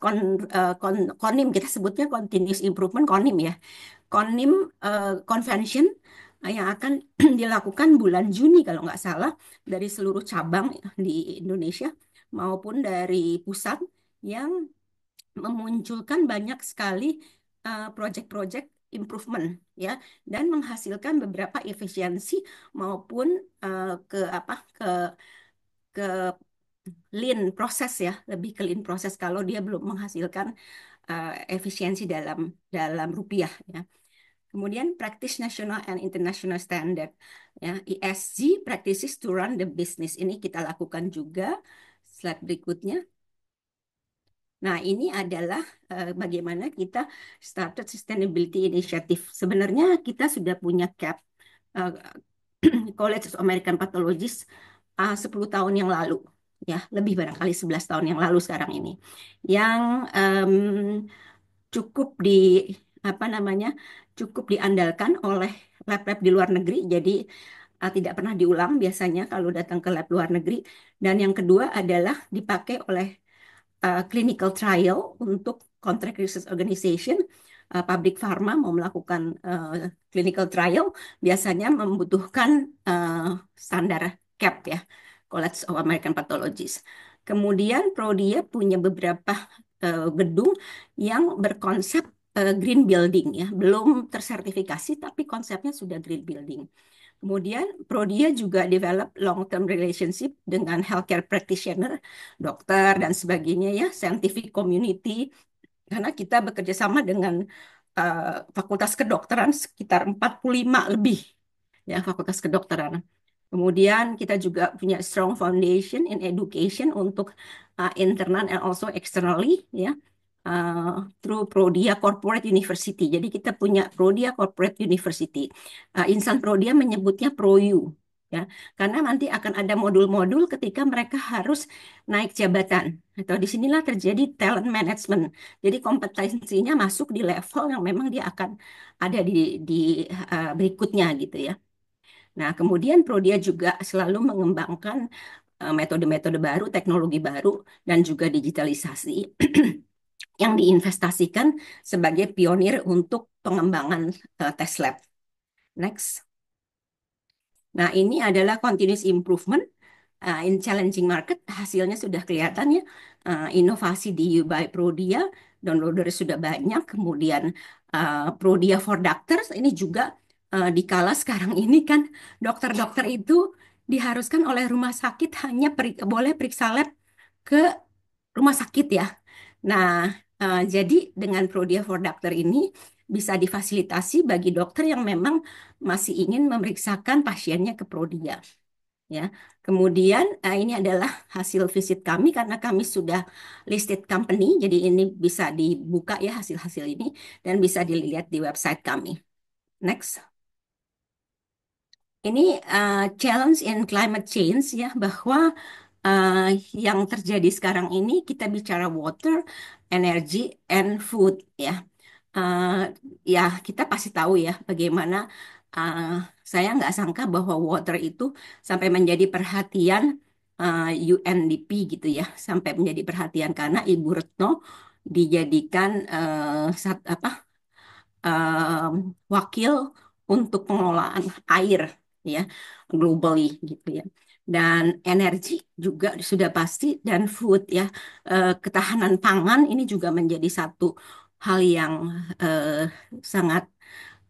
konim kita sebutnya continuous improvement konim ya. Konim convention yang akan dilakukan bulan Juni kalau nggak salah dari seluruh cabang di Indonesia maupun dari pusat yang memunculkan banyak sekali proyek-proyek improvement ya dan menghasilkan beberapa efisiensi maupun ke apa ke lean proses ya lebih ke lean proses kalau dia belum menghasilkan efisiensi dalam dalam rupiah ya. Kemudian practice national and international standard ya ESG practices to run the business ini kita lakukan juga. Slide berikutnya. Nah, ini adalah bagaimana kita started sustainability initiative. Sebenarnya kita sudah punya CAP, College of American Pathologists, 10 tahun yang lalu. Ya, lebih barangkali 11 tahun yang lalu sekarang ini. Yang cukup apa namanya, cukup diandalkan oleh lab-lab di luar negeri. Jadi tidak pernah diulang biasanya kalau datang ke lab luar negeri. Dan yang kedua adalah dipakai oleh clinical trial untuk contract research organization, pabrik pharma mau melakukan clinical trial biasanya membutuhkan standar CAP ya, College of American Pathologists. Kemudian Prodia punya beberapa gedung yang berkonsep green building ya, belum tersertifikasi tapi konsepnya sudah green building. Kemudian Prodia juga develop long-term relationship dengan healthcare practitioner, dokter dan sebagainya ya, scientific community. Karena kita bekerja sama dengan fakultas kedokteran sekitar 45 lebih ya fakultas kedokteran. Kemudian kita juga punya strong foundation in education untuk internal and also externally ya through Prodia Corporate University. Jadi kita punya Prodia Corporate University. Insan Prodia menyebutnya ProU ya. Karena nanti akan ada modul-modul ketika mereka harus naik jabatan. Atau disinilah terjadi talent management. Jadi kompetensinya masuk di level yang memang dia akan ada di berikutnya gitu ya. Nah, kemudian Prodia juga selalu mengembangkan metode-metode baru, teknologi baru, dan juga digitalisasi yang diinvestasikan sebagai pionir untuk pengembangan tes lab. Next. Nah, ini adalah continuous improvement in challenging market. Hasilnya sudah kelihatan ya. Inovasi di by Prodia, downloader sudah banyak. Kemudian Prodia for Doctors ini juga dikala sekarang ini kan dokter-dokter itu diharuskan oleh rumah sakit hanya boleh periksa lab ke rumah sakit ya. Nah, jadi dengan Prodia for Doctor ini bisa difasilitasi bagi dokter yang memang masih ingin memeriksakan pasiennya ke Prodia. Ya, kemudian ini adalah hasil visit kami karena kami sudah listed company, jadi ini bisa dibuka ya hasil-hasil ini dan bisa dilihat di website kami. Next. Ini challenge in climate change ya, bahwa uh, yang terjadi sekarang ini kita bicara water, energy, and food ya. Uh, ya kita pasti tahu ya bagaimana uh, saya nggak sangka bahwa water itu sampai menjadi perhatian UNDP gitu ya, sampai menjadi perhatian karena Ibu Retno dijadikan apa wakil untuk pengelolaan air ya globally gitu ya. Dan energi juga sudah pasti dan food ya. Ketahanan pangan ini juga menjadi satu hal yang sangat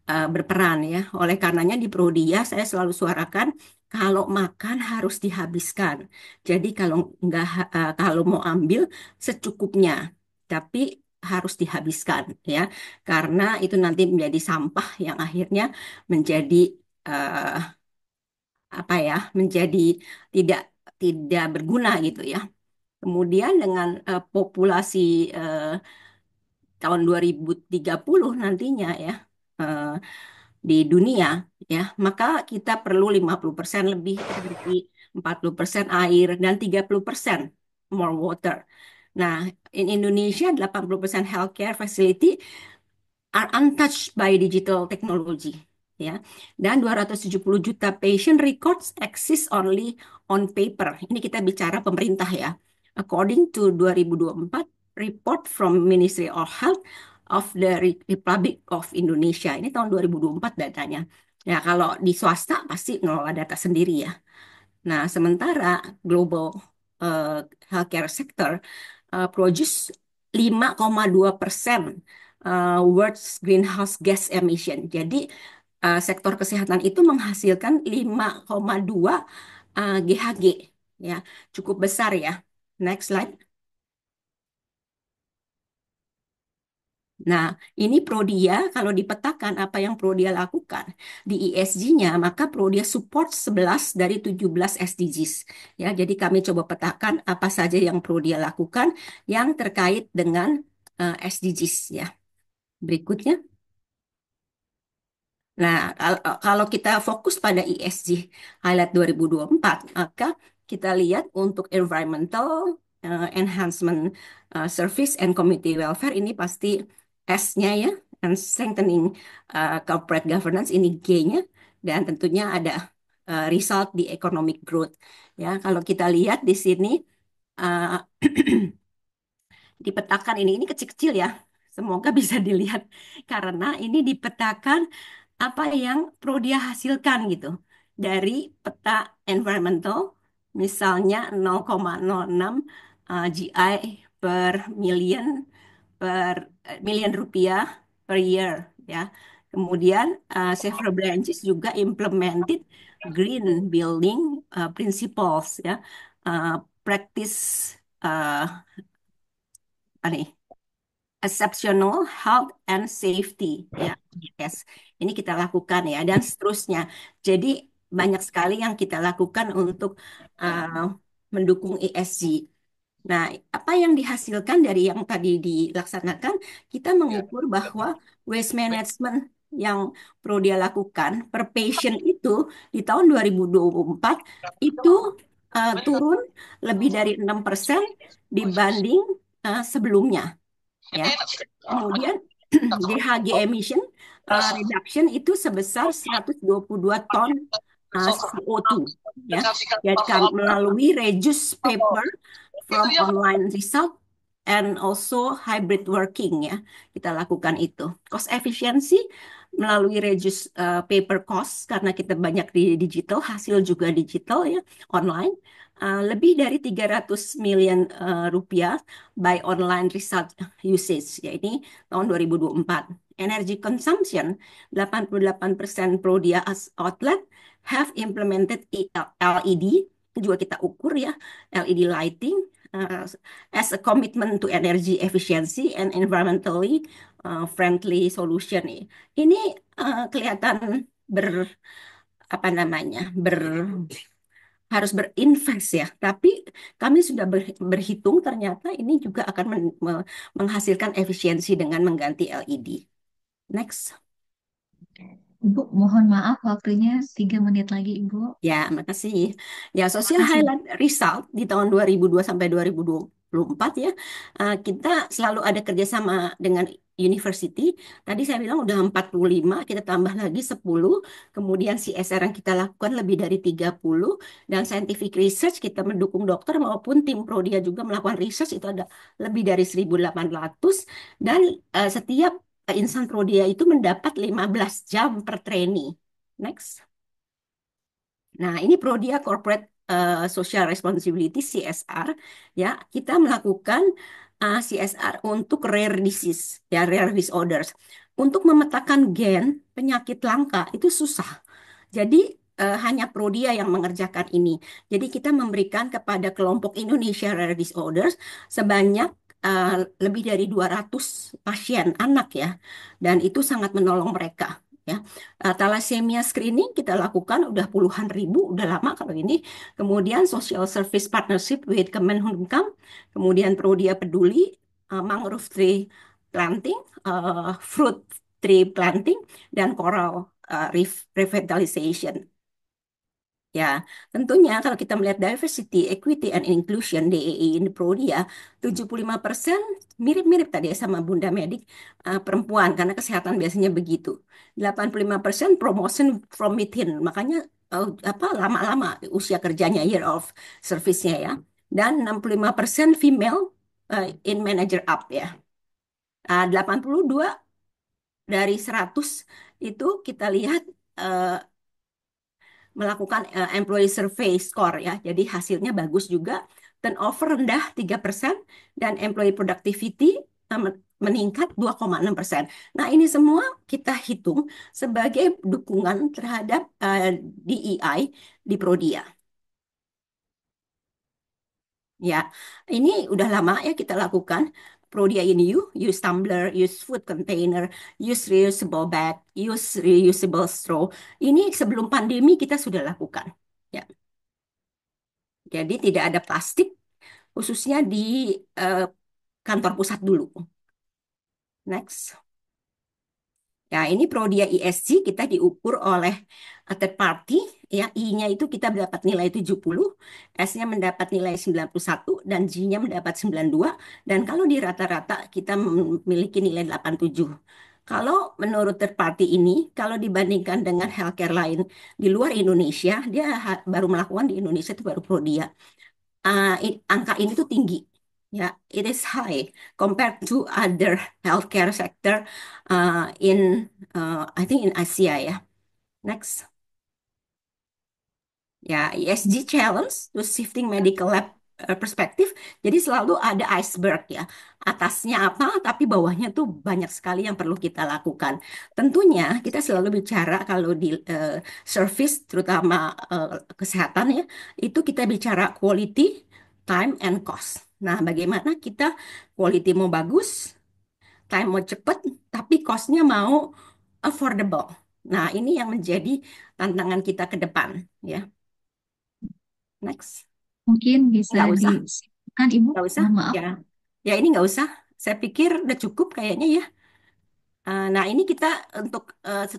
berperan ya. Oleh karenanya di Prodia saya selalu suarakan kalau makan harus dihabiskan. Jadi kalau mau ambil secukupnya, tapi harus dihabiskan ya, karena itu nanti menjadi sampah yang akhirnya menjadi eh, apa ya, menjadi tidak tidak berguna gitu ya. Kemudian dengan populasi eh, tahun 2030 nantinya ya eh, di dunia ya, maka kita perlu 50% lebih energi, 40% air dan 30% more water. Nah, in Indonesia 80% healthcare facility are untouched by digital technology ya. Dan 270 juta patient records exist only on paper. Ini kita bicara pemerintah ya. According to 2024 report from Ministry of Health of the Republic of Indonesia. Ini tahun 2024 datanya. Ya, kalau di swasta pasti ngelola data sendiri ya. Nah, sementara global eh, healthcare sector produce 5,2% world's greenhouse gas emission. Jadi sektor kesehatan itu menghasilkan 5,2 GHG ya, cukup besar ya. Next slide. Nah, ini Prodia, kalau dipetakan apa yang Prodia lakukan di ESG-nya, maka Prodia support 11 dari 17 SDGs. Ya, jadi kami coba petakan apa saja yang Prodia lakukan yang terkait dengan SDGs ya. Berikutnya. Nah, kalau kita fokus pada ESG highlight 2024, maka kita lihat untuk environmental enhancement service and community welfare ini pasti S-nya ya, and strengthening corporate governance ini G-nya, dan tentunya ada result di economic growth. Ya, kalau kita lihat di sini uh, dipetakan ini kecil-kecil ya. Semoga bisa dilihat karena ini dipetakan apa yang Prodia hasilkan gitu. Dari peta environmental misalnya 0,06 GI per million per million rupiah per year ya. Kemudian several branches juga implemented green building principles ya. Practice uh, apa nih? Exceptional health and safety ya, yes. Ini kita lakukan ya dan seterusnya. Jadi banyak sekali yang kita lakukan untuk uh, mendukung ESG. Nah, apa yang dihasilkan dari yang tadi dilaksanakan, kita mengukur bahwa waste management yang perlu dia lakukan per patient itu di tahun 2024 itu turun lebih dari 6% dibanding sebelumnya. Ya. Kemudian GHG emission reduction itu sebesar 122 ton CO2 ya. Jadi melalui reduce paper from online result and also hybrid working ya. Kita lakukan itu. Cost efficiency melalui reduce paper cost karena kita banyak di digital, hasil juga digital ya, online. Lebih dari 300 miliar rupiah by online result usage ya, ini tahun 2024. Energy consumption 88% Prodia outlet have implemented LED, itu juga kita ukur ya, LED lighting uh, as a commitment to energy efficiency and environmentally friendly solution. Ini kelihatan apa namanya harus berinvest ya, tapi kami sudah berhitung ternyata ini juga akan menghasilkan efisiensi dengan mengganti LED. Next. Ibu, mohon maaf waktunya 3 menit lagi, Ibu. Ya, makasih. Ya, social Makasih. highlight result di tahun 2002 sampai 2024 ya. Kita selalu ada kerjasama dengan university. Tadi saya bilang udah 45, kita tambah lagi 10. Kemudian CSR yang kita lakukan lebih dari 30. Dan scientific research kita mendukung dokter maupun tim Prodia juga melakukan research, itu ada lebih dari 1.800. Dan setiap insan Prodia itu mendapat 15 jam per trainee. Next. Nah, ini Prodia Corporate Social Responsibility CSR ya. Kita melakukan CSR untuk rare disease ya, rare disorders. Untuk memetakan gen penyakit langka itu susah. Jadi hanya Prodia yang mengerjakan ini. Jadi kita memberikan kepada kelompok Indonesia Rare Disorders sebanyak lebih dari 200 pasien anak ya. Dan itu sangat menolong mereka. Ya, thalassemia screening kita lakukan udah puluhan ribu, udah lama kalau ini. Kemudian social service partnership with Kemenhukam, kemudian Prodia Peduli, mangrove tree planting, fruit tree planting, dan coral reef revitalization. Ya, tentunya kalau kita melihat diversity, equity, and inclusion DEI in Prodia, 75% mirip-mirip tadi ya sama Bunda Medik perempuan, karena kesehatan biasanya begitu. 85% promotion from within, makanya apa lama-lama usia kerjanya, year of service-nya ya. Dan 65% female in manager up ya. 82 dari 100 itu kita lihat melakukan employee survey score ya. Jadi hasilnya bagus juga. Turnover rendah 3% dan employee productivity meningkat 2,6%. Nah, ini semua kita hitung sebagai dukungan terhadap DEI di Prodia. Ya, ini udah lama ya kita lakukan. Prodia in You, use tumbler, use food container, use reusable bag, use reusable straw. Ini sebelum pandemi kita sudah lakukan. Ya, jadi tidak ada plastik, khususnya di eh, kantor pusat dulu. Next. Ya, ini Prodia ESG kita diukur oleh third party. Ya, I-nya itu kita mendapat nilai 70, S-nya mendapat nilai 91, dan G-nya mendapat 92. Dan kalau di rata-rata kita memiliki nilai 87. Kalau menurut third party ini, kalau dibandingkan dengan healthcare lain di luar Indonesia, dia baru melakukan di Indonesia itu baru Prodia. Angka ini tuh tinggi. Ya, it is high compared to other healthcare sector in I think in Asia ya. Next. Ya, ESG challenge to shifting medical lab perspektif. Jadi selalu ada iceberg ya. Atasnya apa, tapi bawahnya tuh banyak sekali yang perlu kita lakukan. Tentunya kita selalu bicara kalau di service, terutama kesehatan ya, itu kita bicara quality, time, and cost. Nah, bagaimana kita quality mau bagus, time mau cepet, tapi cost-nya mau affordable. Nah, ini yang menjadi tantangan kita ke depan ya. Next. Mungkin bisa Nggak usah, disimpulkan, Ibu. nggak usah. Mohon maaf. Ya, ya ini nggak usah. Saya pikir udah cukup kayaknya ya. Nah, ini kita untuk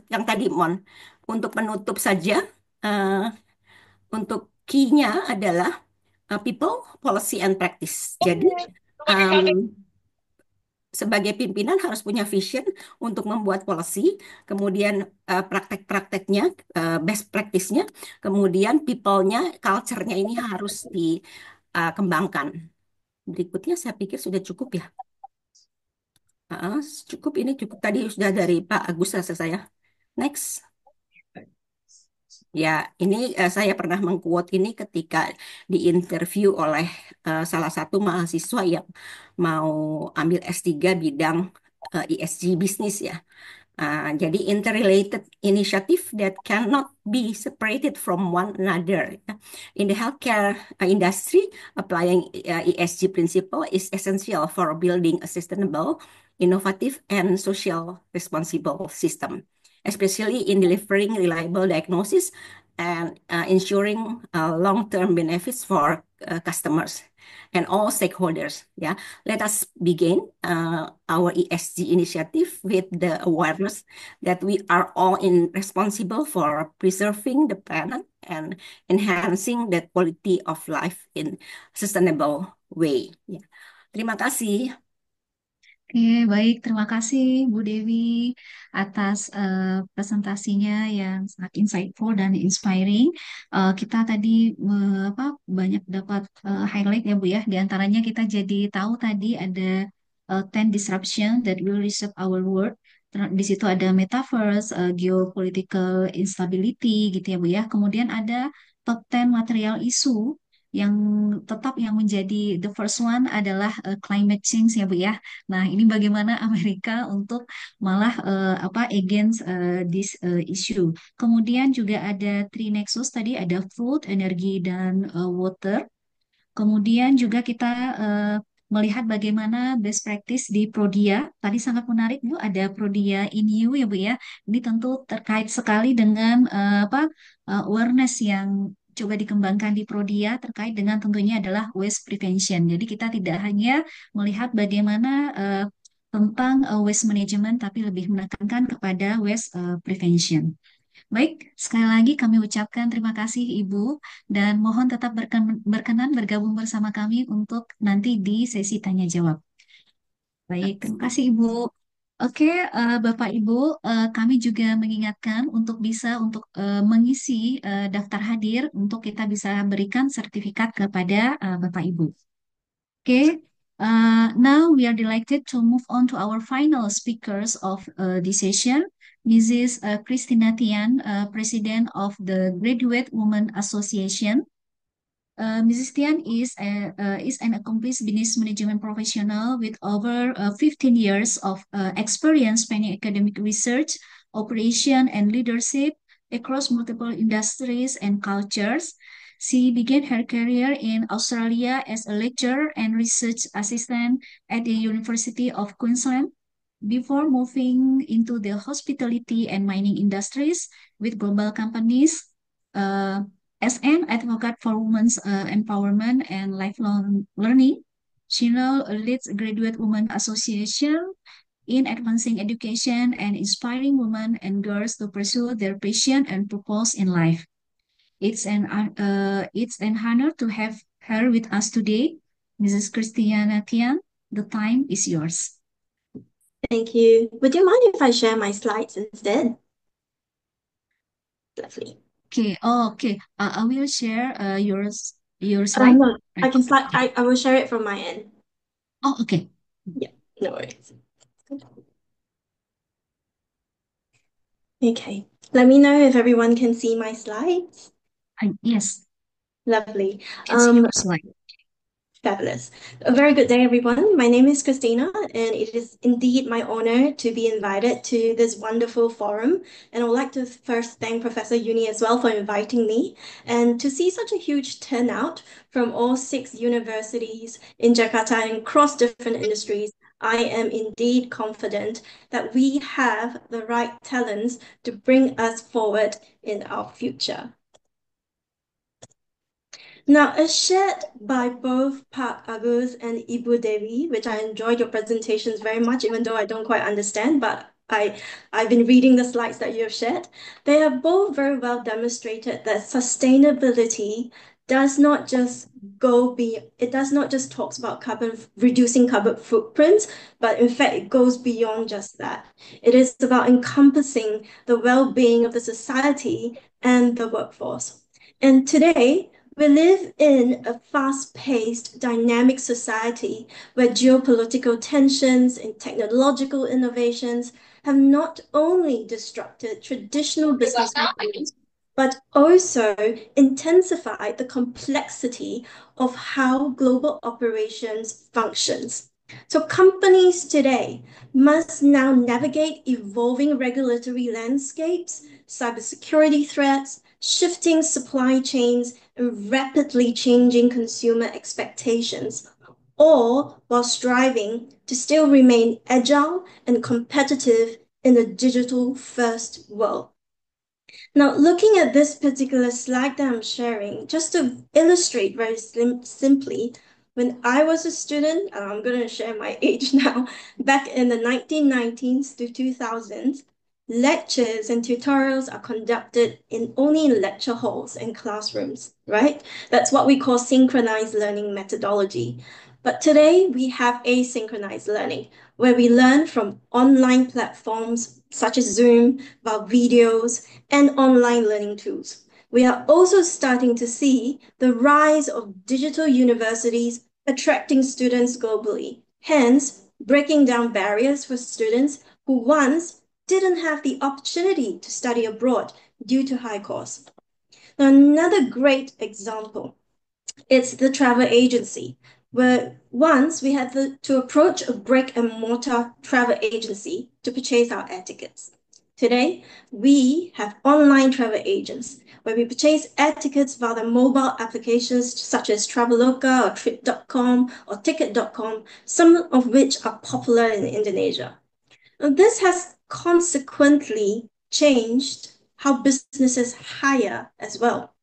yang tadi, Mon. Untuk menutup saja, eh, untuk key-nya adalah people, policy, and practice. Jadi, um, sebagai pimpinan harus punya vision untuk membuat policy, kemudian praktek-prakteknya, best practice-nya, kemudian people-nya, culture-nya ini harus dikembangkan. Berikutnya saya pikir sudah cukup ya. Ah, cukup ini cukup tadi sudah dari Pak Agus rasa saya. Next. Ya, ini saya pernah mengquote ini ketika diinterview oleh salah satu mahasiswa yang mau ambil S3 bidang ESG bisnis ya. Jadi interrelated initiative that cannot be separated from one another. Ya. In the healthcare industry, applying ESG principle is essential for building a sustainable, innovative, and social responsible system, especially in delivering reliable diagnosis and ensuring long-term benefits for customers and all stakeholders. Yeah, let us begin our ESG initiative with the awareness that we are all responsible for preserving the planet and enhancing the quality of life in sustainable way. Ya. Terima kasih. Oke, baik. Terima kasih Bu Dewi atas presentasinya yang sangat insightful dan inspiring. Kita tadi banyak dapat highlight ya Bu ya. Di antaranya kita jadi tahu tadi ada 10 disruption that will reshape our world. Di situ ada metaverse, geopolitical instability gitu ya Bu ya. Kemudian ada top 10 material isu yang tetap yang menjadi the first one adalah climate change ya Bu ya. Nah, ini bagaimana Amerika untuk malah against this issue. Kemudian juga ada three nexus tadi ada food, energi dan water. Kemudian juga kita eh, melihat bagaimana best practice di Prodia. Tadi sangat menarik Bu, ada Prodia in You ya Bu ya. Ini tentu terkait sekali dengan awareness yang coba dikembangkan di Prodia terkait dengan tentunya adalah waste prevention. Jadi kita tidak hanya melihat bagaimana tentang waste management tapi lebih menekankan kepada waste prevention. Baik, sekali lagi kami ucapkan terima kasih Ibu dan mohon tetap berkenan bergabung bersama kami untuk nanti di sesi tanya jawab. Baik, terima kasih Ibu. Oke, Bapak Ibu, kami juga mengingatkan untuk bisa untuk mengisi daftar hadir untuk kita bisa berikan sertifikat kepada Bapak Ibu. Okay, now we are delighted to move on to our final speakers of this session. Mrs. Christina Tian, President of the Graduate Women Association. Mrs. Tian is an accomplished business management professional with over 15 years of experience spanning academic research, operation, and leadership across multiple industries and cultures. She began her career in Australia as a lecturer and research assistant at the University of Queensland before moving into the hospitality and mining industries with global companies. Uh, as an advocate for women's empowerment and lifelong learning, she now leads Graduate Women Association in advancing education and inspiring women and girls to pursue their passion and purpose in life. It's an honor to have her with us today. Mrs. Christiana Tian, the time is yours. Thank you. Would you mind if I share my slides instead? Lovely. Okay. Okay. I will share your slide. No, I can slide. Okay. I will share it from my end. Oh, okay. Yeah, no worries. Okay. Let me know if everyone can see my slides. Yes, Lovely. can see your slide. Fabulous. A very good day, everyone. My name is Christina, and it is indeed my honor to be invited to this wonderful forum. And I would like to first thank Professor Uni as well for inviting me. And to see such a huge turnout from all 6 universities in Jakarta and across different industries, I am indeed confident that we have the right talents to bring us forward in our future. Now, as shared by both Pak Agus and Ibu Devi, which I enjoyed your presentations very much, even though I don't quite understand, but I've been reading the slides that you have shared. They have both very well demonstrated that sustainability does not just it does not just talks about reducing carbon footprints, but in fact it goes beyond just that. It is about encompassing the well-being of the society and the workforce. And today, we live in a fast-paced, dynamic society where geopolitical tensions and technological innovations have not only disrupted traditional business models, but also intensified the complexity of how global operations functions. So companies today must now navigate evolving regulatory landscapes, cybersecurity threats, shifting supply chains, and rapidly changing consumer expectations, all while striving to still remain agile and competitive in a digital-first world. Now, looking at this particular slide that I'm sharing, just to illustrate very simply, when I was a student, and I'm going to share my age now, back in the 1990s to 2000s, lectures and tutorials are conducted only in lecture halls and classrooms, right? That's what we call synchronized learning methodology. But today we have asynchronized learning, where we learn from online platforms such as Zoom, via videos, and online learning tools. We are also starting to see the rise of digital universities attracting students globally, hence breaking down barriers for students who once didn't have the opportunity to study abroad due to high costs. Now, another great example, it's the travel agency, where once we had to approach a brick and mortar travel agency to purchase our air tickets. Today, we have online travel agents where we purchase air tickets via the mobile applications such as Traveloka or Trip.com or Ticket.com, some of which are popular in Indonesia. Now, this has consequently changed how businesses hire as well.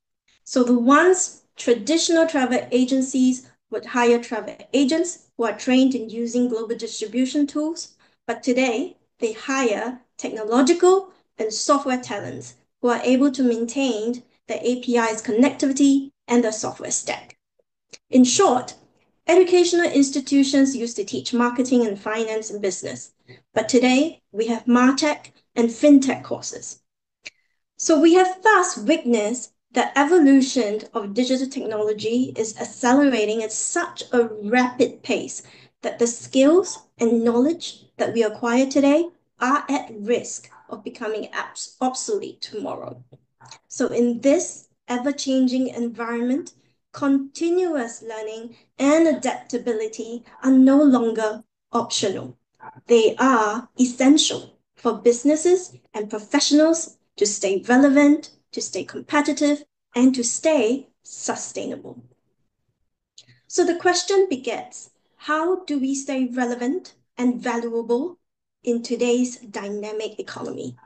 So the once traditional travel agencies would hire travel agents who are trained in using global distribution tools, but today they hire technological and software talents who are able to maintain the API's connectivity and the software stack. In short, educational institutions used to teach marketing and finance and business, but today we have MarTech and FinTech courses. So we have thus witnessed the evolution of digital technology is accelerating at such a rapid pace that the skills and knowledge that we acquire today are at risk of becoming obsolete tomorrow. So in this ever-changing environment, continuous learning and adaptability are no longer optional. They are essential for businesses and professionals to stay relevant, to stay competitive, and to stay sustainable. So the question begets, how do we stay relevant and valuable in today's dynamic economy?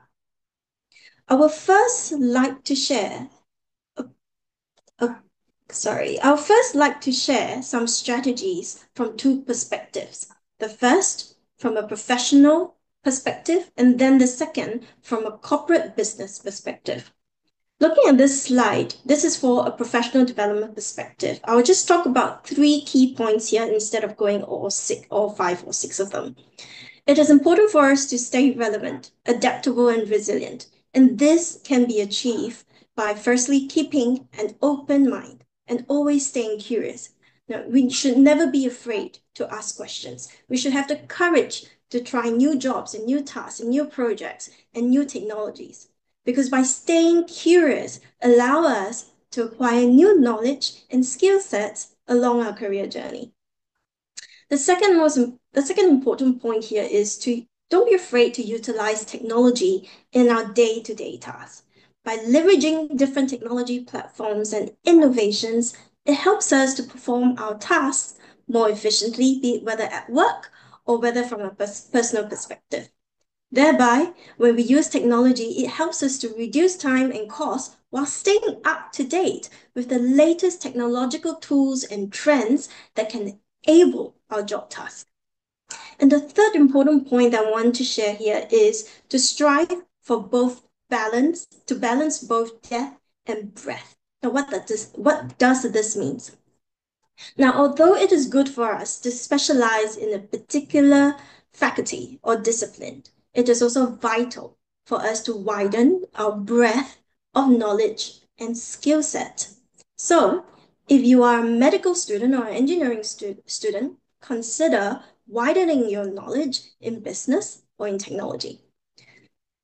I would first like to share some strategies from two perspectives. The first, from a professional perspective, and then the second, from a corporate business perspective. Looking at this slide, this is for a professional development perspective. I will just talk about 3 key points here instead of going all 5 or 6 of them. It is important for us to stay relevant, adaptable, and resilient. And this can be achieved by firstly keeping an open mind and always staying curious. Now, we should never be afraid to ask questions. We should have the courage to try new jobs and new tasks and new projects and new technologies. Because by staying curious, allow us to acquire new knowledge and skill sets along our career journey. The second important point here is to don't be afraid to utilize technology in our day-to-day tasks. By leveraging different technology platforms and innovations, it helps us to perform our tasks more efficiently, be it whether at work or whether from a personal perspective. Thereby, when we use technology, it helps us to reduce time and cost while staying up to date with the latest technological tools and trends that can enable our job tasks. And the third important point I want to share here is to strive for balance both depth and breadth Now, what does this mean? Now, although it is good for us to specialize in a particular faculty or discipline, it is also vital for us to widen our breadth of knowledge and skill set. So, if you are a medical student or engineering student, consider widening your knowledge in business or in technology.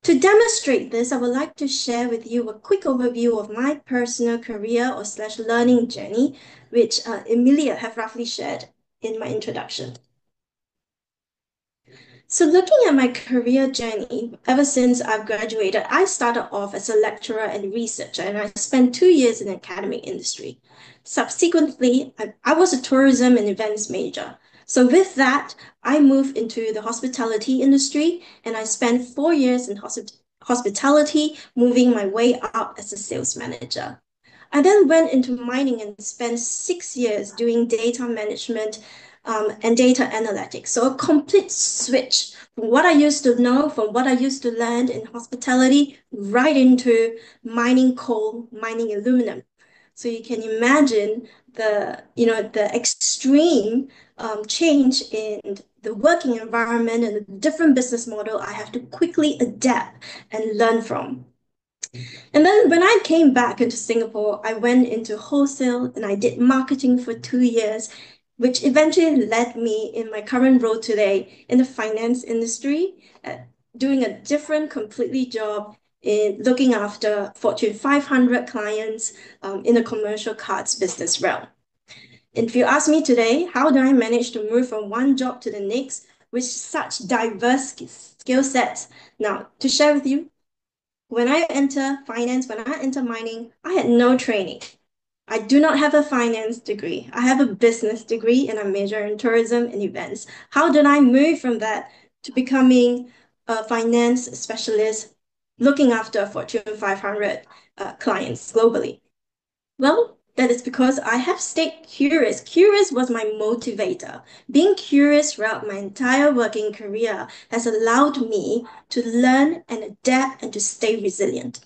To demonstrate this, I would like to share with you a quick overview of my personal career or / learning journey, which Emilia have roughly shared in my introduction. So looking at my career journey, ever since I've graduated, I started off as a lecturer and researcher, and I spent 2 years in the academic industry. Subsequently, I was a tourism and events major. So with that, I moved into the hospitality industry, and I spent 4 years in hospitality, moving my way up as a sales manager. I then went into mining and spent 6 years doing data management and data analytics. So a complete switch from what I used to know, from what I used to learn in hospitality, right into mining coal, mining aluminum. So you can imagine the extreme change in the working environment and the different business model I have to quickly adapt and learn from. And then when I came back into Singapore, I went into wholesale and I did marketing for 2 years, which eventually led me in my current role today in the finance industry, doing a different completely job in looking after Fortune 500 clients in the commercial cards business realm. And if you ask me today, how do I manage to move from one job to the next with such diverse skill sets? Now, to share with you, when I enter finance, when I enter mining, I had no training. I do not have a finance degree. I have a business degree and I major in tourism and events. How did I move from that to becoming a finance specialist looking after Fortune 500 clients globally? Well, that is because I have stayed curious. Curious was my motivator. Being curious throughout my entire working career has allowed me to learn and adapt and to stay resilient.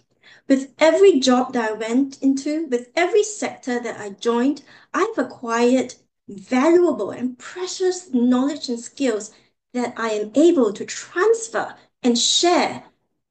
With every job that I went into, with every sector that I joined, I've acquired valuable and precious knowledge and skills that I am able to transfer and share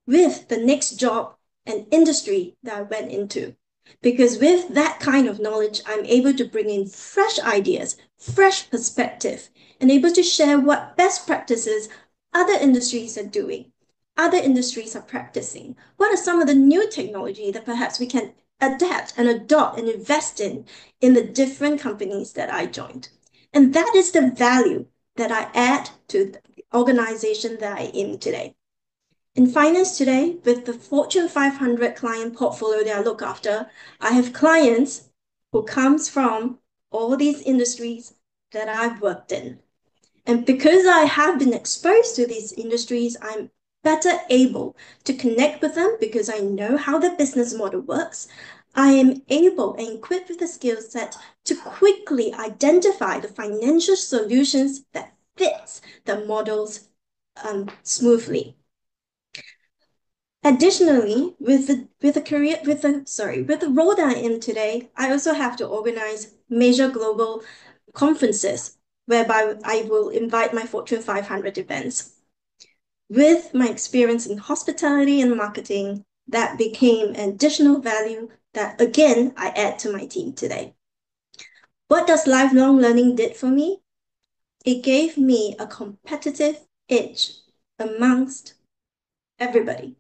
with the next job and industry that I went into. Because with that kind of knowledge, I'm able to bring in fresh ideas, fresh perspective, and able to share what best practices other industries are doing, other industries are practicing. What are some of the new technology that perhaps we can adapt and adopt and invest in the different companies that I joined? And that is the value that I add to the organization that I am in today. In finance today, with the Fortune 500 client portfolio that I look after, I have clients who comes from all these industries that I've worked in. And because I have been exposed to these industries, I'm better able to connect with them because I know how the business model works. I am able and equipped with the skill set to quickly identify the financial solutions that fits the models smoothly. Additionally, with the role that I am today, I also have to organize major global conferences whereby I will invite my Fortune 500 events. With my experience in hospitality and marketing, that became an additional value that again I add to my team today. What does lifelong learning did for me? It gave me a competitive edge amongst everybody.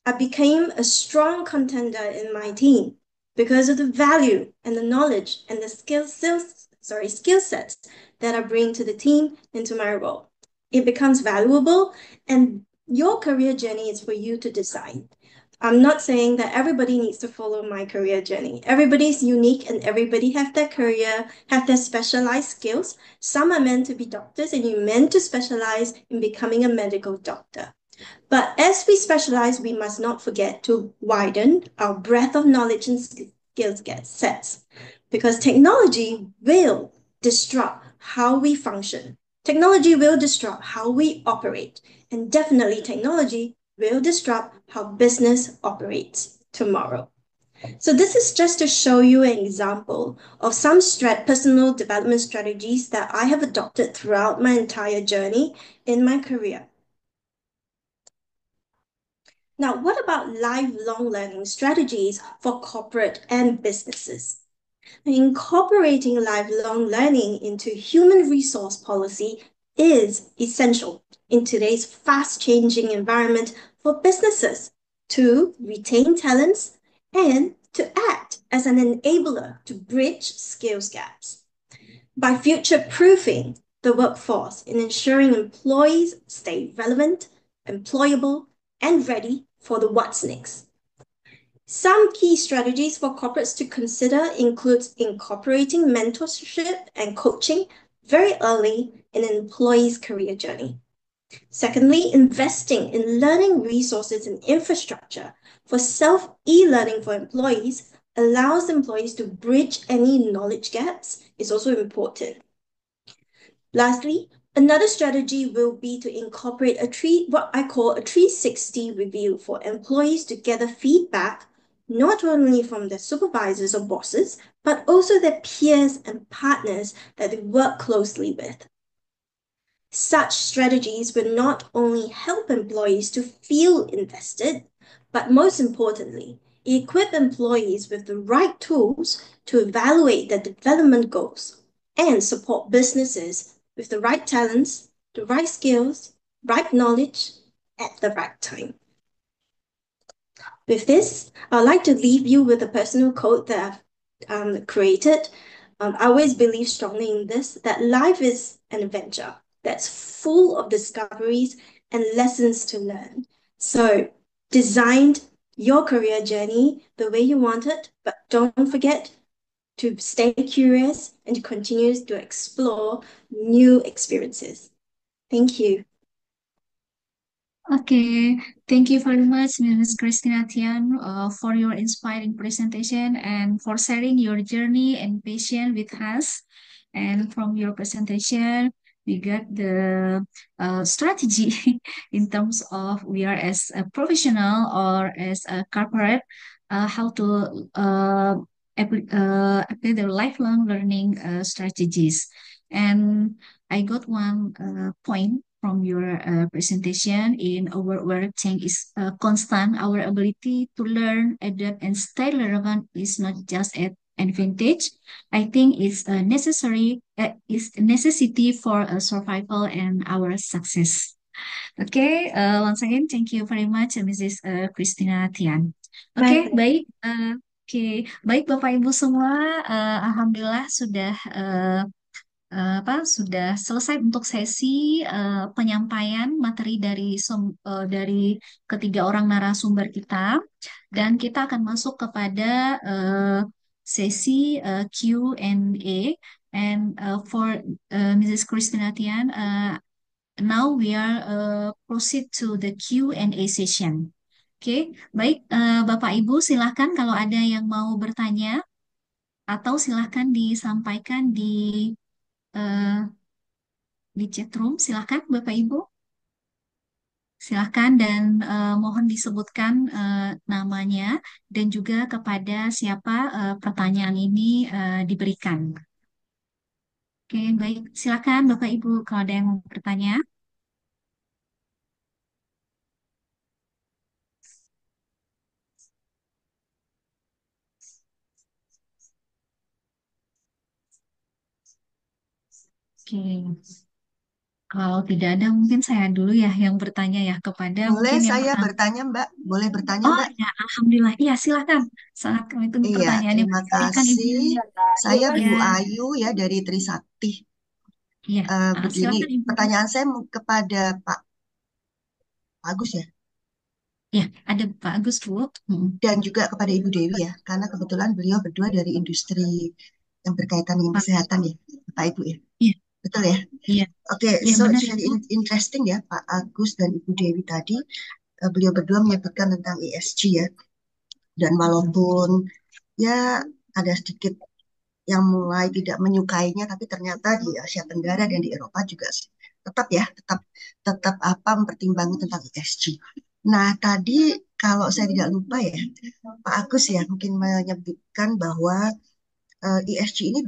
I became a strong contender in my team because of the value and the knowledge and the skill sets that I bring to the team and to my role. It becomes valuable, and your career journey is for you to decide. I'm not saying that everybody needs to follow my career journey. Everybody's unique and everybody have their career, have their specialized skills. Some are meant to be doctors and you're meant to specialize in becoming a medical doctor. But as we specialize, we must not forget to widen our breadth of knowledge and skills sets, because technology will disrupt how we function. Technology will disrupt how we operate, and definitely technology will disrupt how business operates tomorrow. So this is just to show you an example of some personal development strategies that I have adopted throughout my entire journey in my career. Now, what about lifelong learning strategies for corporate and businesses? Incorporating lifelong learning into human resource policy is essential in today's fast-changing environment for businesses to retain talents and to act as an enabler to bridge skills gaps. By future-proofing the workforce and ensuring employees stay relevant, employable, and ready for the what's next. Some key strategies for corporates to consider includes incorporating mentorship and coaching very early in an employee's career journey. Secondly, investing in learning resources and infrastructure for self-e-learning for employees allows employees to bridge any knowledge gaps is also important. Lastly, another strategy will be to incorporate what I call a 360 review for employees to gather feedback not only from their supervisors or bosses, but also their peers and partners that they work closely with. Such strategies will not only help employees to feel invested, but most importantly, equip employees with the right tools to evaluate their development goals and support businesses with the right talents, the right skills, right knowledge at the right time. With this, I'd like to leave you with a personal quote that I've created. I always believe strongly in this, that life is an adventure that's full of discoveries and lessons to learn. So design your career journey the way you want it, but don't forget to stay curious and to continue to explore new experiences. Thank you. Okay, thank you very much, Mrs. Christina Tian, for your inspiring presentation and for sharing your journey and passion with us. And from your presentation, we got the strategy in terms of we are as a professional or as a corporate, how to apply the lifelong learning strategies. And I got one point from your presentation in our work change is constant. Our ability to learn, adapt, and stay relevant is not just an advantage. I think it's a it's a necessity for survival and our success. Okay, once again, thank you very much, Mrs. Christina Tian. Oke, Bye. baik. Baik Bapak Ibu semua, alhamdulillah sudah sudah selesai untuk sesi penyampaian materi dari ketiga orang narasumber kita dan kita akan masuk kepada sesi Q&A and for Mrs. Christina Tian now we are proceed to the Q&A session. Oke, baik Bapak Ibu silahkan kalau ada yang mau bertanya atau silahkan disampaikan eh, di chat room. Silahkan Bapak Ibu. Silahkan dan mohon disebutkan namanya dan juga kepada siapa pertanyaan ini diberikan. Oke, baik. Silahkan Bapak Ibu kalau ada yang mau bertanya. Oke. Kalau tidak ada mungkin saya dulu ya yang bertanya ya kepada Boleh mungkin yang saya pertama. bertanya, Mbak? Boleh bertanya, Oh Mbak? ya, alhamdulillah. Iya, silakan. Sangat kami tunggu Iya, pertanyaannya. terima Silakan Ibu. kasih. Saya Ya, Bu Ayu ya dari Trisakti. iya. Begini, Silakan Ibu. pertanyaan saya kepada Pak Agus ya, Ya, ada Pak Agus, Bu. dan juga kepada Ibu Dewi ya, karena kebetulan beliau berdua dari industri yang berkaitan dengan Pak. kesehatan ya, Pak Ibu ya. Iya, Betul ya? iya. Oke, Iya, so benar it's very Ibu. interesting ya, Pak Agus dan Ibu Dewi tadi. Beliau berdua menyebutkan tentang ESG ya. Dan walaupun ya ada sedikit yang mulai tidak menyukainya, tapi ternyata di Asia Tenggara dan di Eropa juga tetap ya, tetap apa mempertimbangkan tentang ESG. Nah, tadi kalau saya tidak lupa ya, Pak Agus ya mungkin menyebutkan bahwa ESG ini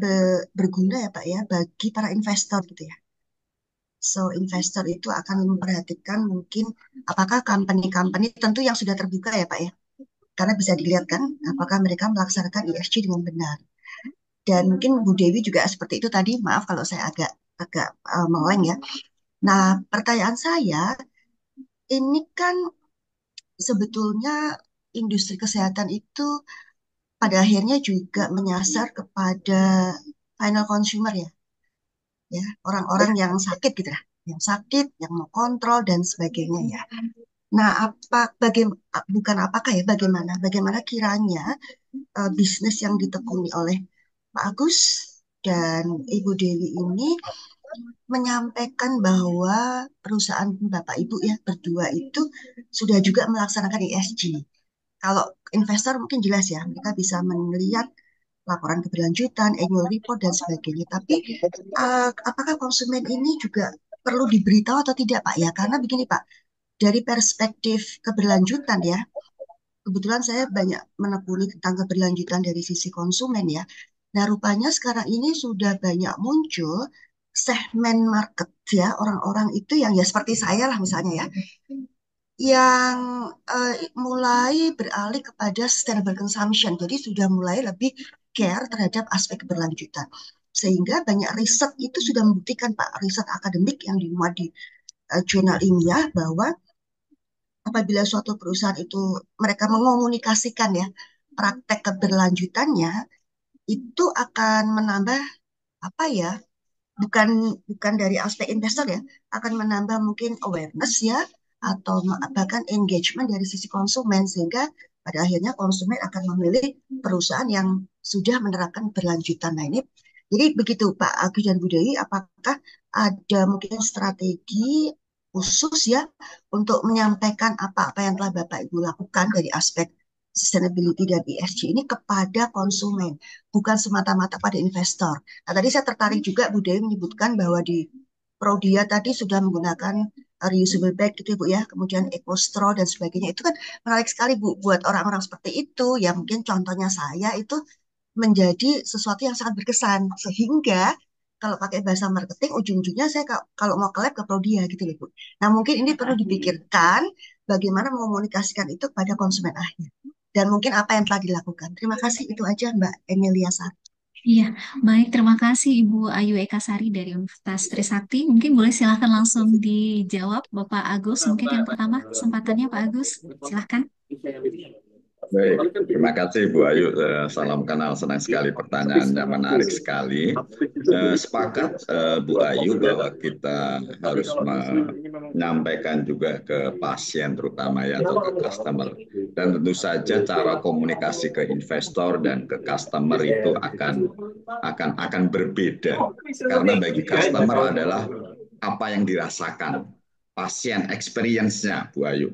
berguna ya Pak ya bagi para investor gitu ya. So investor itu akan memperhatikan mungkin apakah company-company tentu yang sudah terbuka ya Pak ya. Karena bisa dilihat kan apakah mereka melaksanakan ESG dengan benar. Dan mungkin Bu Dewi juga seperti itu tadi. Maaf kalau saya agak agak meleng ya. Nah, pertanyaan saya ini kan sebetulnya industri kesehatan itu pada akhirnya juga menyasar kepada final consumer ya, ya orang-orang yang sakit gitu lah, yang sakit, yang mau kontrol dan sebagainya ya. Nah, bukan apakah ya, bagaimana kiranya bisnis yang ditekuni oleh Pak Agus dan Ibu Dewi ini menyampaikan bahwa perusahaan Bapak Ibu ya berdua itu sudah juga melaksanakan ESG. Kalau investor mungkin jelas ya, mereka bisa melihat laporan keberlanjutan, annual report dan sebagainya. Tapi apakah konsumen ini juga perlu diberitahu atau tidak Pak ya? Karena begini Pak, dari perspektif keberlanjutan ya, kebetulan saya banyak menekuni tentang keberlanjutan dari sisi konsumen ya. Nah, rupanya sekarang ini sudah banyak muncul segmen market ya, orang-orang itu yang ya seperti saya lah misalnya ya, yang mulai beralih kepada sustainable consumption. Jadi sudah mulai lebih care terhadap aspek keberlanjutan. Sehingga banyak riset itu sudah membuktikan Pak, riset akademik yang dimuat di jurnal ilmiah bahwa apabila suatu perusahaan itu mereka mengomunikasikan ya praktek keberlanjutannya itu akan menambah apa ya, bukan bukan dari aspek investor ya, akan menambah mungkin awareness ya atau bahkan engagement dari sisi konsumen sehingga pada akhirnya konsumen akan memilih perusahaan yang sudah menerapkan berlanjutan. Nah ini jadi begitu Pak Agus dan Bu Dewi, apakah ada mungkin strategi khusus ya untuk menyampaikan apa-apa yang telah Bapak Ibu lakukan dari aspek sustainability dan ESG ini kepada konsumen, bukan semata-mata pada investor. Nah, tadi saya tertarik juga Bu Dewi menyebutkan bahwa di Prodia tadi sudah menggunakan reusable bag gitu Bu ya, kemudian eco straw dan sebagainya. Itu kan menarik sekali Bu buat orang-orang seperti itu. Ya mungkin contohnya saya itu menjadi sesuatu yang sangat berkesan sehingga kalau pakai bahasa marketing ujung-ujungnya saya kalau mau collab ke Prodia gitu loh Bu. Nah mungkin ini perlu dipikirkan bagaimana mengomunikasikan itu pada konsumen akhir dan mungkin apa yang telah dilakukan. Terima kasih itu aja Mbak Emilia Sar. Iya, baik. Terima kasih Ibu Ayu Eka Sari dari Universitas Trisakti. Mungkin boleh silakan langsung dijawab Bapak Agus. Mungkin yang pertama kesempatannya Pak Agus. Silakan. Baik, terima kasih Bu Ayu. Salam kenal, senang sekali pertanyaannya, menarik sekali. Sepakat Bu Ayu bahwa kita harus menyampaikan juga ke pasien terutama ya atau ke customer. Dan tentu saja cara komunikasi ke investor dan ke customer itu akan berbeda. Karena bagi customer adalah apa yang dirasakan, pasien experience-nya Bu Ayu.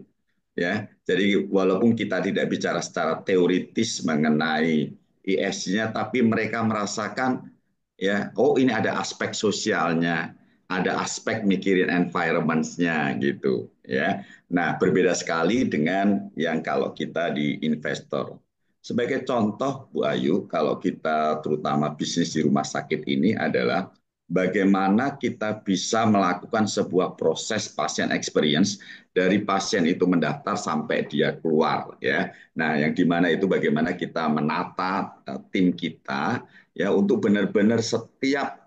Ya, jadi walaupun kita tidak bicara secara teoritis mengenai ESG-nya, tapi mereka merasakan ya, oh ini ada aspek sosialnya, ada aspek mikirin environment-nya gitu ya. Nah, berbeda sekali dengan yang kalau kita di investor. Sebagai contoh Bu Ayu, kalau kita terutama bisnis di rumah sakit ini adalah bagaimana kita bisa melakukan sebuah proses pasien experience dari pasien itu mendaftar sampai dia keluar ya. Nah, yang dimana itu bagaimana kita menata tim kita ya untuk benar-benar setiap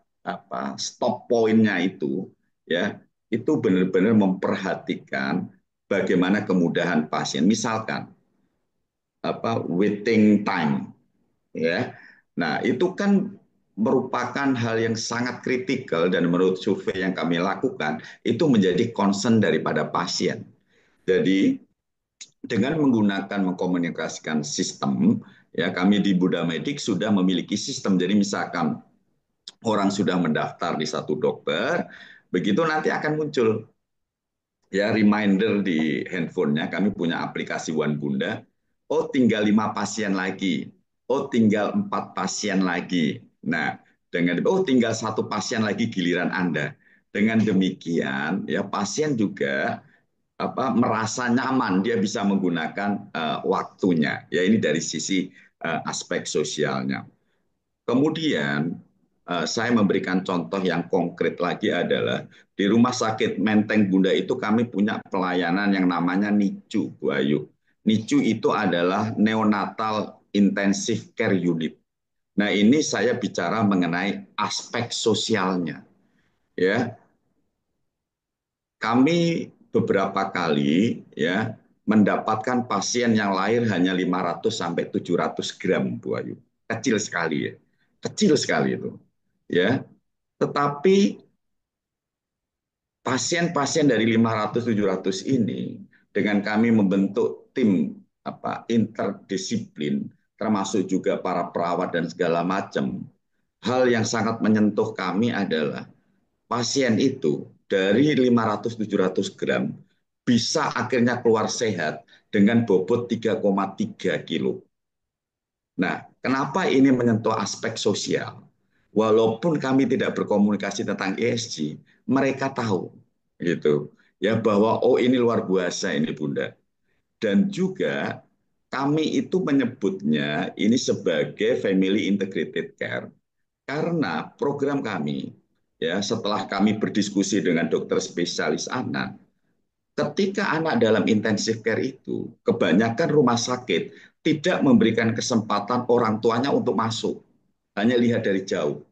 stop pointnya itu ya itu benar-benar memperhatikan bagaimana kemudahan pasien. Misalkan waiting time ya. Nah, itu kan merupakan hal yang sangat kritikal dan menurut survei yang kami lakukan itu menjadi concern daripada pasien. Jadi dengan menggunakan mengkomunikasikan sistem, ya kami di Budamedik sudah memiliki sistem. Jadi misalkan orang sudah mendaftar di satu dokter, begitu nanti akan muncul ya reminder di handphonenya. Kami punya aplikasi One Bunda. Oh tinggal 5 pasien lagi. Oh tinggal 4 pasien lagi. Nah dengan tinggal 1 pasien lagi giliran Anda. Dengan demikian ya pasien juga merasa nyaman, dia bisa menggunakan waktunya. Ya, ini dari sisi aspek sosialnya. Kemudian saya memberikan contoh yang konkret lagi adalah di Rumah Sakit Menteng Bunda itu kami punya pelayanan yang namanya NICU, Bu Ayu. NICU itu adalah Neonatal Intensive Care Unit. Nah, ini saya bicara mengenai aspek sosialnya. Ya, kami beberapa kali ya mendapatkan pasien yang lahir hanya 500 sampai 700 gram, Bu Ayu. Kecil sekali ya. Kecil sekali itu. Ya. Tetapi pasien-pasien dari 500-700 ini dengan kami membentuk tim interdisiplin termasuk juga para perawat dan segala macam. Hal yang sangat menyentuh kami adalah pasien itu dari 500-700 gram bisa akhirnya keluar sehat dengan bobot 3,3 kilo. Nah, kenapa ini menyentuh aspek sosial? Walaupun kami tidak berkomunikasi tentang ESG, mereka tahu gitu ya bahwa oh ini luar biasa ini Bunda. Dan juga kami itu menyebutnya ini sebagai family integrated care karena program kami ya setelah kami berdiskusi dengan dokter spesialis anak, ketika anak dalam intensive care itu, kebanyakan rumah sakit tidak memberikan kesempatan orang tuanya untuk masuk, hanya lihat dari jauh.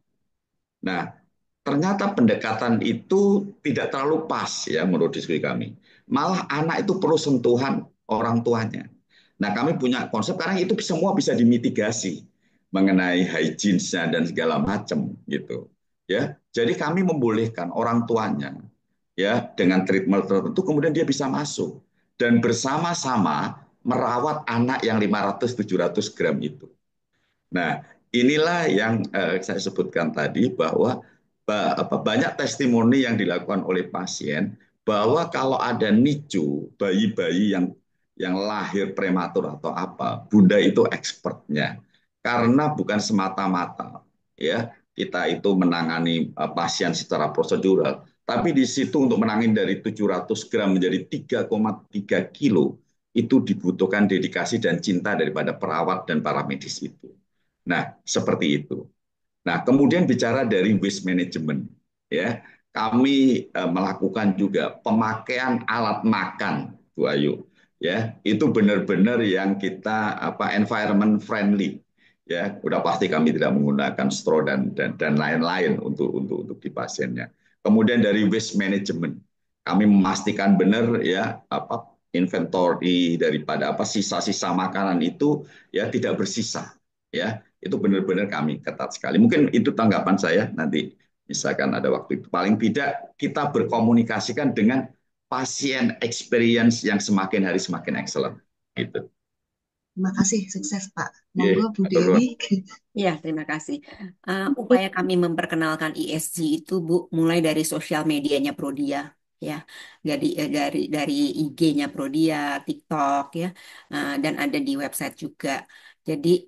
Nah, ternyata pendekatan itu tidak terlalu pas ya menurut diskusi kami. Malah anak itu perlu sentuhan orang tuanya. Nah, kami punya konsep karena itu semua bisa dimitigasi mengenai hygiene-nya dan segala macam gitu. Ya. Jadi kami membolehkan orang tuanya ya dengan treatment tertentu kemudian dia bisa masuk dan bersama-sama merawat anak yang 500-700 gram itu. Nah, inilah yang saya sebutkan tadi bahwa banyak testimoni yang dilakukan oleh pasien bahwa kalau ada NICU, bayi-bayi yang lahir prematur atau apa, Bunda itu expertnya. Karena bukan semata-mata ya kita itu menangani pasien secara prosedural, tapi di situ untuk menangani dari 700 gram menjadi 3,3 kilo itu dibutuhkan dedikasi dan cinta daripada perawat dan para medis itu. Nah, seperti itu. Nah, kemudian bicara dari waste management, ya, kami melakukan juga pemakaian alat makan, Bu Ayu, ya, itu benar-benar yang kita environment friendly, ya, udah pasti kami tidak menggunakan straw dan lain-lain untuk di pasiennya. Kemudian dari waste management, kami memastikan benar ya inventory daripada sisa-sisa makanan itu ya tidak bersisa, ya itu benar-benar kami ketat sekali. Mungkin itu tanggapan saya nanti misalkan ada waktu itu. Paling tidak kita berkomunikasikan dengan pasien experience yang semakin hari semakin excellent. Gitu. Terima kasih, sukses Pak. Yeah, Monggo Bu Dewi. Ya, terima kasih. Upaya kami memperkenalkan ESG itu, Bu, mulai dari sosial medianya Prodia, ya, dari IG-nya Prodia, TikTok, ya, dan ada di website juga. Jadi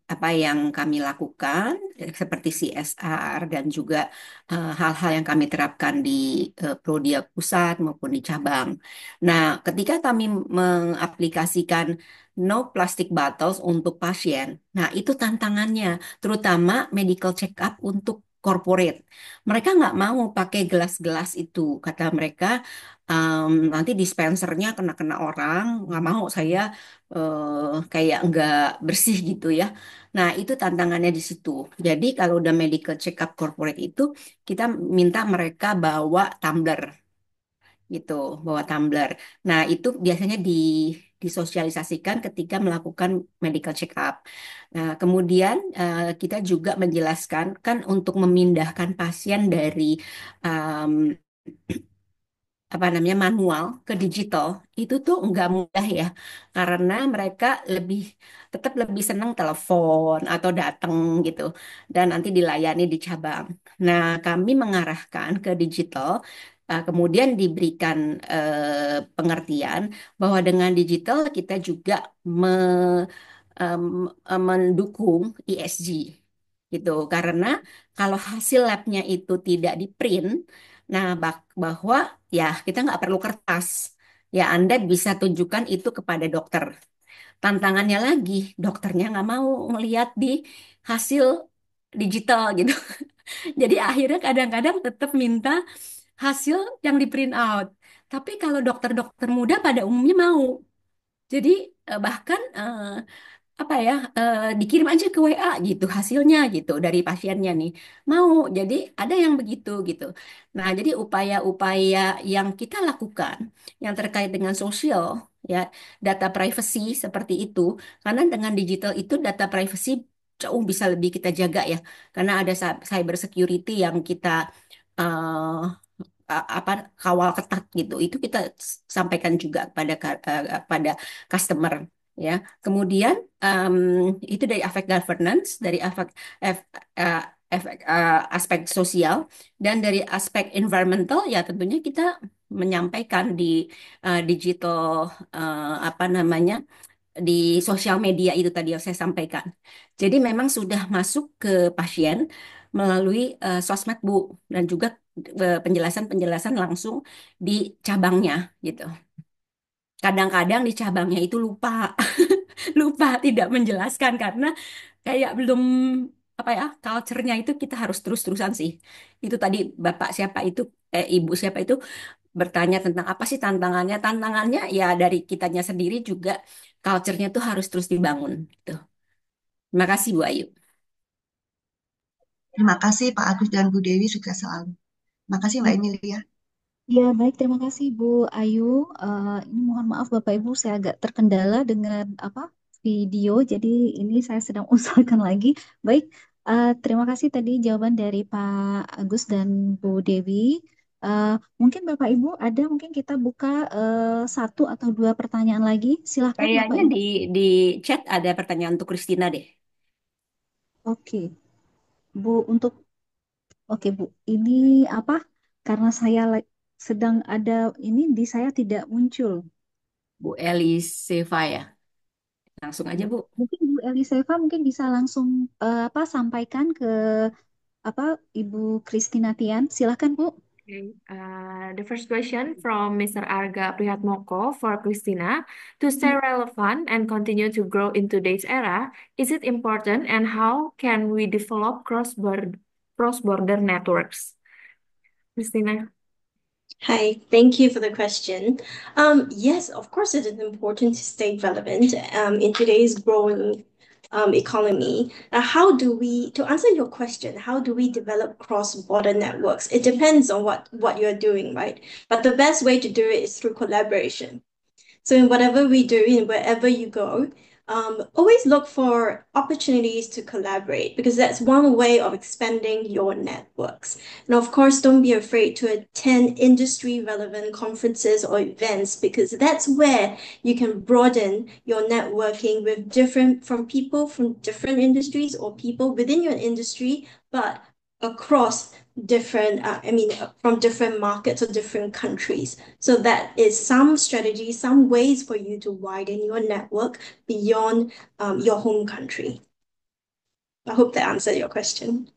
apa yang kami lakukan seperti CSR dan juga hal-hal yang kami terapkan di Prodia pusat maupun di cabang. Nah, ketika kami mengaplikasikan no plastic bottles untuk pasien. Nah, itu tantangannya, terutama medical check up untuk corporate. Mereka nggak mau pakai gelas-gelas itu. Kata mereka, nanti dispensernya kena-kena orang, nggak mau saya kayak nggak bersih gitu ya. Nah, itu tantangannya di situ. Jadi, kalau udah medical check up corporate itu, kita minta mereka bawa tumbler gitu, bawa tumbler. Nah, itu biasanya disosialisasikan ketika melakukan medical check up. Nah, kemudian kita juga menjelaskan kan untuk memindahkan pasien dari um, apa namanya manual ke digital itu tuh nggak mudah ya karena mereka tetap lebih senang telepon atau datang gitu dan nanti dilayani di cabang. Nah, kami mengarahkan ke digital, kemudian diberikan pengertian bahwa dengan digital kita juga mendukung ESG gitu karena kalau hasil labnya itu tidak di print, nah bahwa ya kita nggak perlu kertas ya Anda bisa tunjukkan itu kepada dokter. Tantangannya lagi, dokternya nggak mau melihat di hasil digital gitu. Jadi akhirnya kadang-kadang tetap minta hasil yang di print out. Tapi kalau dokter-dokter muda pada umumnya mau. Jadi bahkan apa ya dikirim aja ke WA gitu hasilnya gitu dari pasiennya nih mau jadi ada yang begitu gitu. Nah jadi upaya-upaya yang kita lakukan yang terkait dengan sosial ya data privacy seperti itu karena dengan digital itu data privacy jauh bisa lebih kita jaga ya karena ada cyber security yang kita eh, apa kawal ketat gitu itu kita sampaikan juga pada customer ya kemudian em, itu dari aspek governance dari ef- eh, aspek sosial dan dari aspek environmental ya tentunya kita menyampaikan di digital apa namanya di sosial media itu tadi yang saya sampaikan. Jadi memang sudah masuk ke pasien melalui sosmed Bu dan juga penjelasan-penjelasan langsung di cabangnya gitu. Kadang-kadang di cabangnya itu lupa, lupa tidak menjelaskan karena kayak belum apa ya, culture-nya itu kita harus terus-terusan sih. Itu tadi Bapak siapa itu Ibu siapa itu bertanya tentang apa sih tantangannya? Tantangannya ya dari kitanya sendiri juga culture-nya tuh harus terus dibangun gitu. Terima kasih Bu Ayu. Terima kasih Pak Agus dan Bu Dewi, sukses selalu. Terima kasih Mbak Emilia. Ya, baik. Terima kasih Bu Ayu. Ini mohon maaf Bapak Ibu, saya agak terkendala dengan apa video. Jadi ini saya sedang usahakan lagi. Baik. Terima kasih tadi jawaban dari Pak Agus dan Bu Dewi. Eh, Mungkin Bapak Ibu ada, mungkin kita buka satu atau dua pertanyaan lagi. Silahkan Bapak Kayaknya Ibu. di chat ada pertanyaan untuk Christina deh. Oke, Bu. Oke Bu, ini apa? Karena saya sedang ada ini di saya tidak muncul. Bu Eliseva ya. Langsung aja Bu. Mungkin Bu Eliseva mungkin bisa langsung apa sampaikan ke apa Ibu Christina Tian. Silakan Bu. Okay. The first question from Mr. Arga Prihatmoko for Christina. To stay relevant and continue to grow in today's era, is it important and how can we develop cross-border networks? Christina. Hi, thank you for the question. Yes, of course, it is important to stay relevant in today's growing economy. To answer your question, how do we develop cross-border networks? It depends on what you're doing, right? But the best way to do it is through collaboration. So in whatever we do, in wherever you go, always look for opportunities to collaborate because that's one way of expanding your networks. And of course, don't be afraid to attend industry relevant conferences or events because that's where you can broaden your networking with from people from different industries or people within your industry, but across from different markets or different countries. So that is some strategy, some ways for you to widen your network beyond your home country. I hope that answered your question.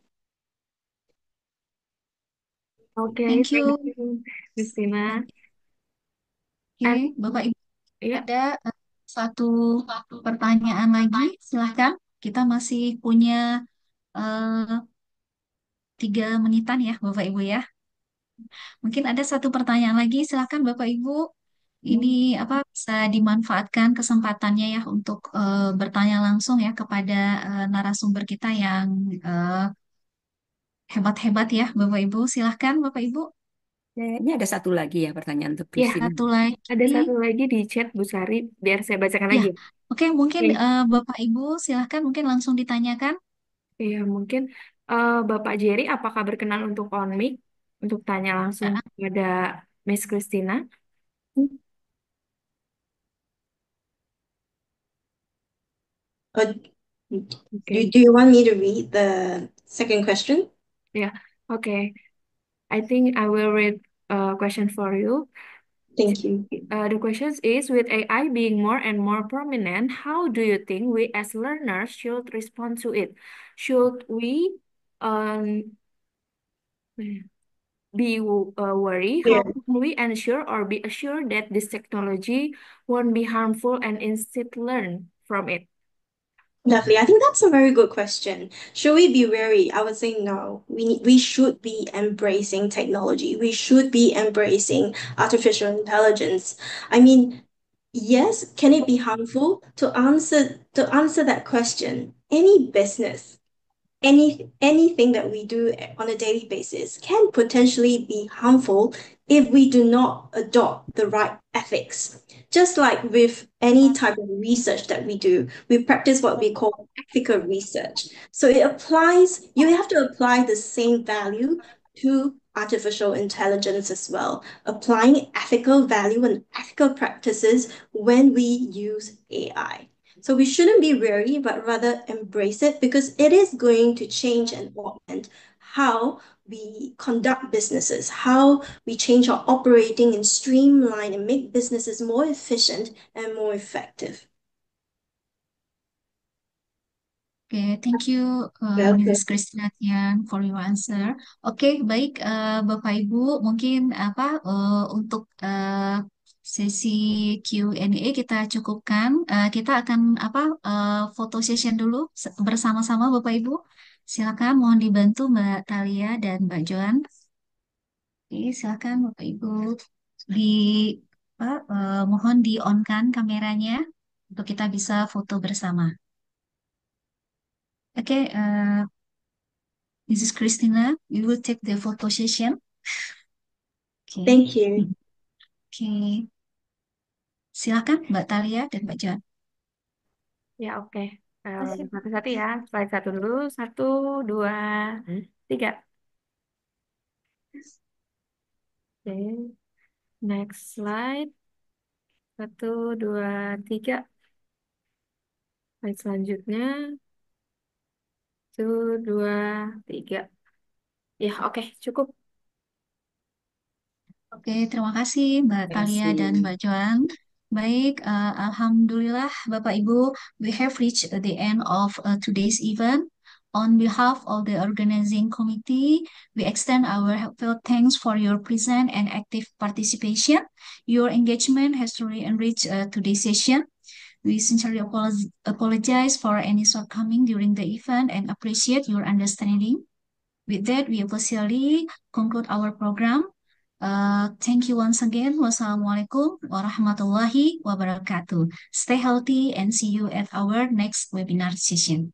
Okay, Thank thank you. you, Christina. Oke, And Bapak Ibu yeah, ada satu pertanyaan lagi. Silakan. Kita masih punya eh, 3 menitan ya, Bapak Ibu ya. Mungkin ada satu pertanyaan lagi. Silakan Bapak Ibu. Ini apa bisa dimanfaatkan kesempatannya ya untuk bertanya langsung ya kepada narasumber kita yang eh, hebat-hebat ya, Bapak Ibu. Silahkan, Bapak Ibu. Kayaknya ada satu lagi ya pertanyaan untuk ya, Christina. Satu lagi. ada satu lagi di chat Bu Sari, biar saya bacakan Ya, lagi. oke. Mungkin Oke, Bapak Ibu silahkan mungkin langsung ditanyakan. ya mungkin Bapak Jerry, apakah berkenan untuk on mic untuk tanya langsung Eh, kepada Miss Christina? Uh, Okay. do you want me to read the second question? Yeah. Okay. I think I will read a question for you. Thank you. The question is, with AI being more and more prominent, how do you think we as learners should respond to it? Should we, um, worry, how Yeah. can we ensure or be assured that this technology won't be harmful and instead learn from it? Definitely. I think that's a very good question. Should we be wary? I would say no. We should be embracing technology. We should be embracing artificial intelligence. I mean, yes, can it be harmful? To answer that question, any business, anything that we do on a daily basis can potentially be harmful if we do not adopt the right ethics. Just like with any type of research that we do, we practice what we call ethical research. So you have to apply the same value to artificial intelligence as well, applying ethical value and ethical practices when we use AI. So we shouldn't be wary, but rather embrace it because it is going to change and augment how we conduct businesses, how we change our operating and streamline and make businesses more efficient and more effective. Oke, thank you Okay. Mrs. Christina Tian for your answer. Oke, baik Bapak Ibu, mungkin untuk sesi Q&A kita cukupkan. Kita akan foto session dulu bersama-sama Bapak Ibu. Silakan mohon dibantu Mbak Talia dan Mbak Joan. Oke, silakan Bapak Ibu di mohon di on-kan kameranya untuk kita bisa foto bersama. Okay, this is Christina. We will take the photo session. Okay. Thank you. Okay. Silakan Mbak Talia dan Mbak Joan. Ya, oke. Satu-satu ya. Slide satu dulu. 1, 2, 3. Oke. Next slide. 1, 2, 3. Slide selanjutnya. 1, 2, 3. Ya, oke. Cukup. Oke, terima kasih Mbak Terima Talia kasih. dan Mbak Joan. Baik, Alhamdulillah Bapak Ibu, we have reached the end of today's event. On behalf of the organizing committee, we extend our heartfelt thanks for your present and active participation. Your engagement has truly enriched today's session. We sincerely apologize for any shortcoming during the event and appreciate your understanding. With that, we officially conclude our program. Thank you once again. Wassalamualaikum warahmatullahi wabarakatuh. Stay healthy and see you at our next webinar session.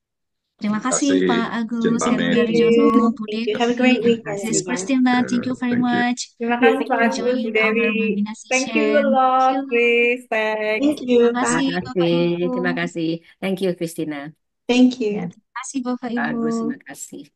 Terima Terima kasih kasih, Pak izin Agus, Thank Heru pamit. Darjono, you. Bu Thank you. Have a great Devi, Terima weekend, kasih. Sis everyone. Christina. Thank you very Thank you. much Terima for kasih Pak Agus, Bu joining our Dewi. webinar Thank you a session. lot, Thank you. Chris. Thanks. Thank you. Terima Terima kasih Bye. Bapak kasih. Ibu. Terima kasih. Thank you, Christina. Thank Ya, you. terima kasih Bapak Ibu. Bagus, terima kasih.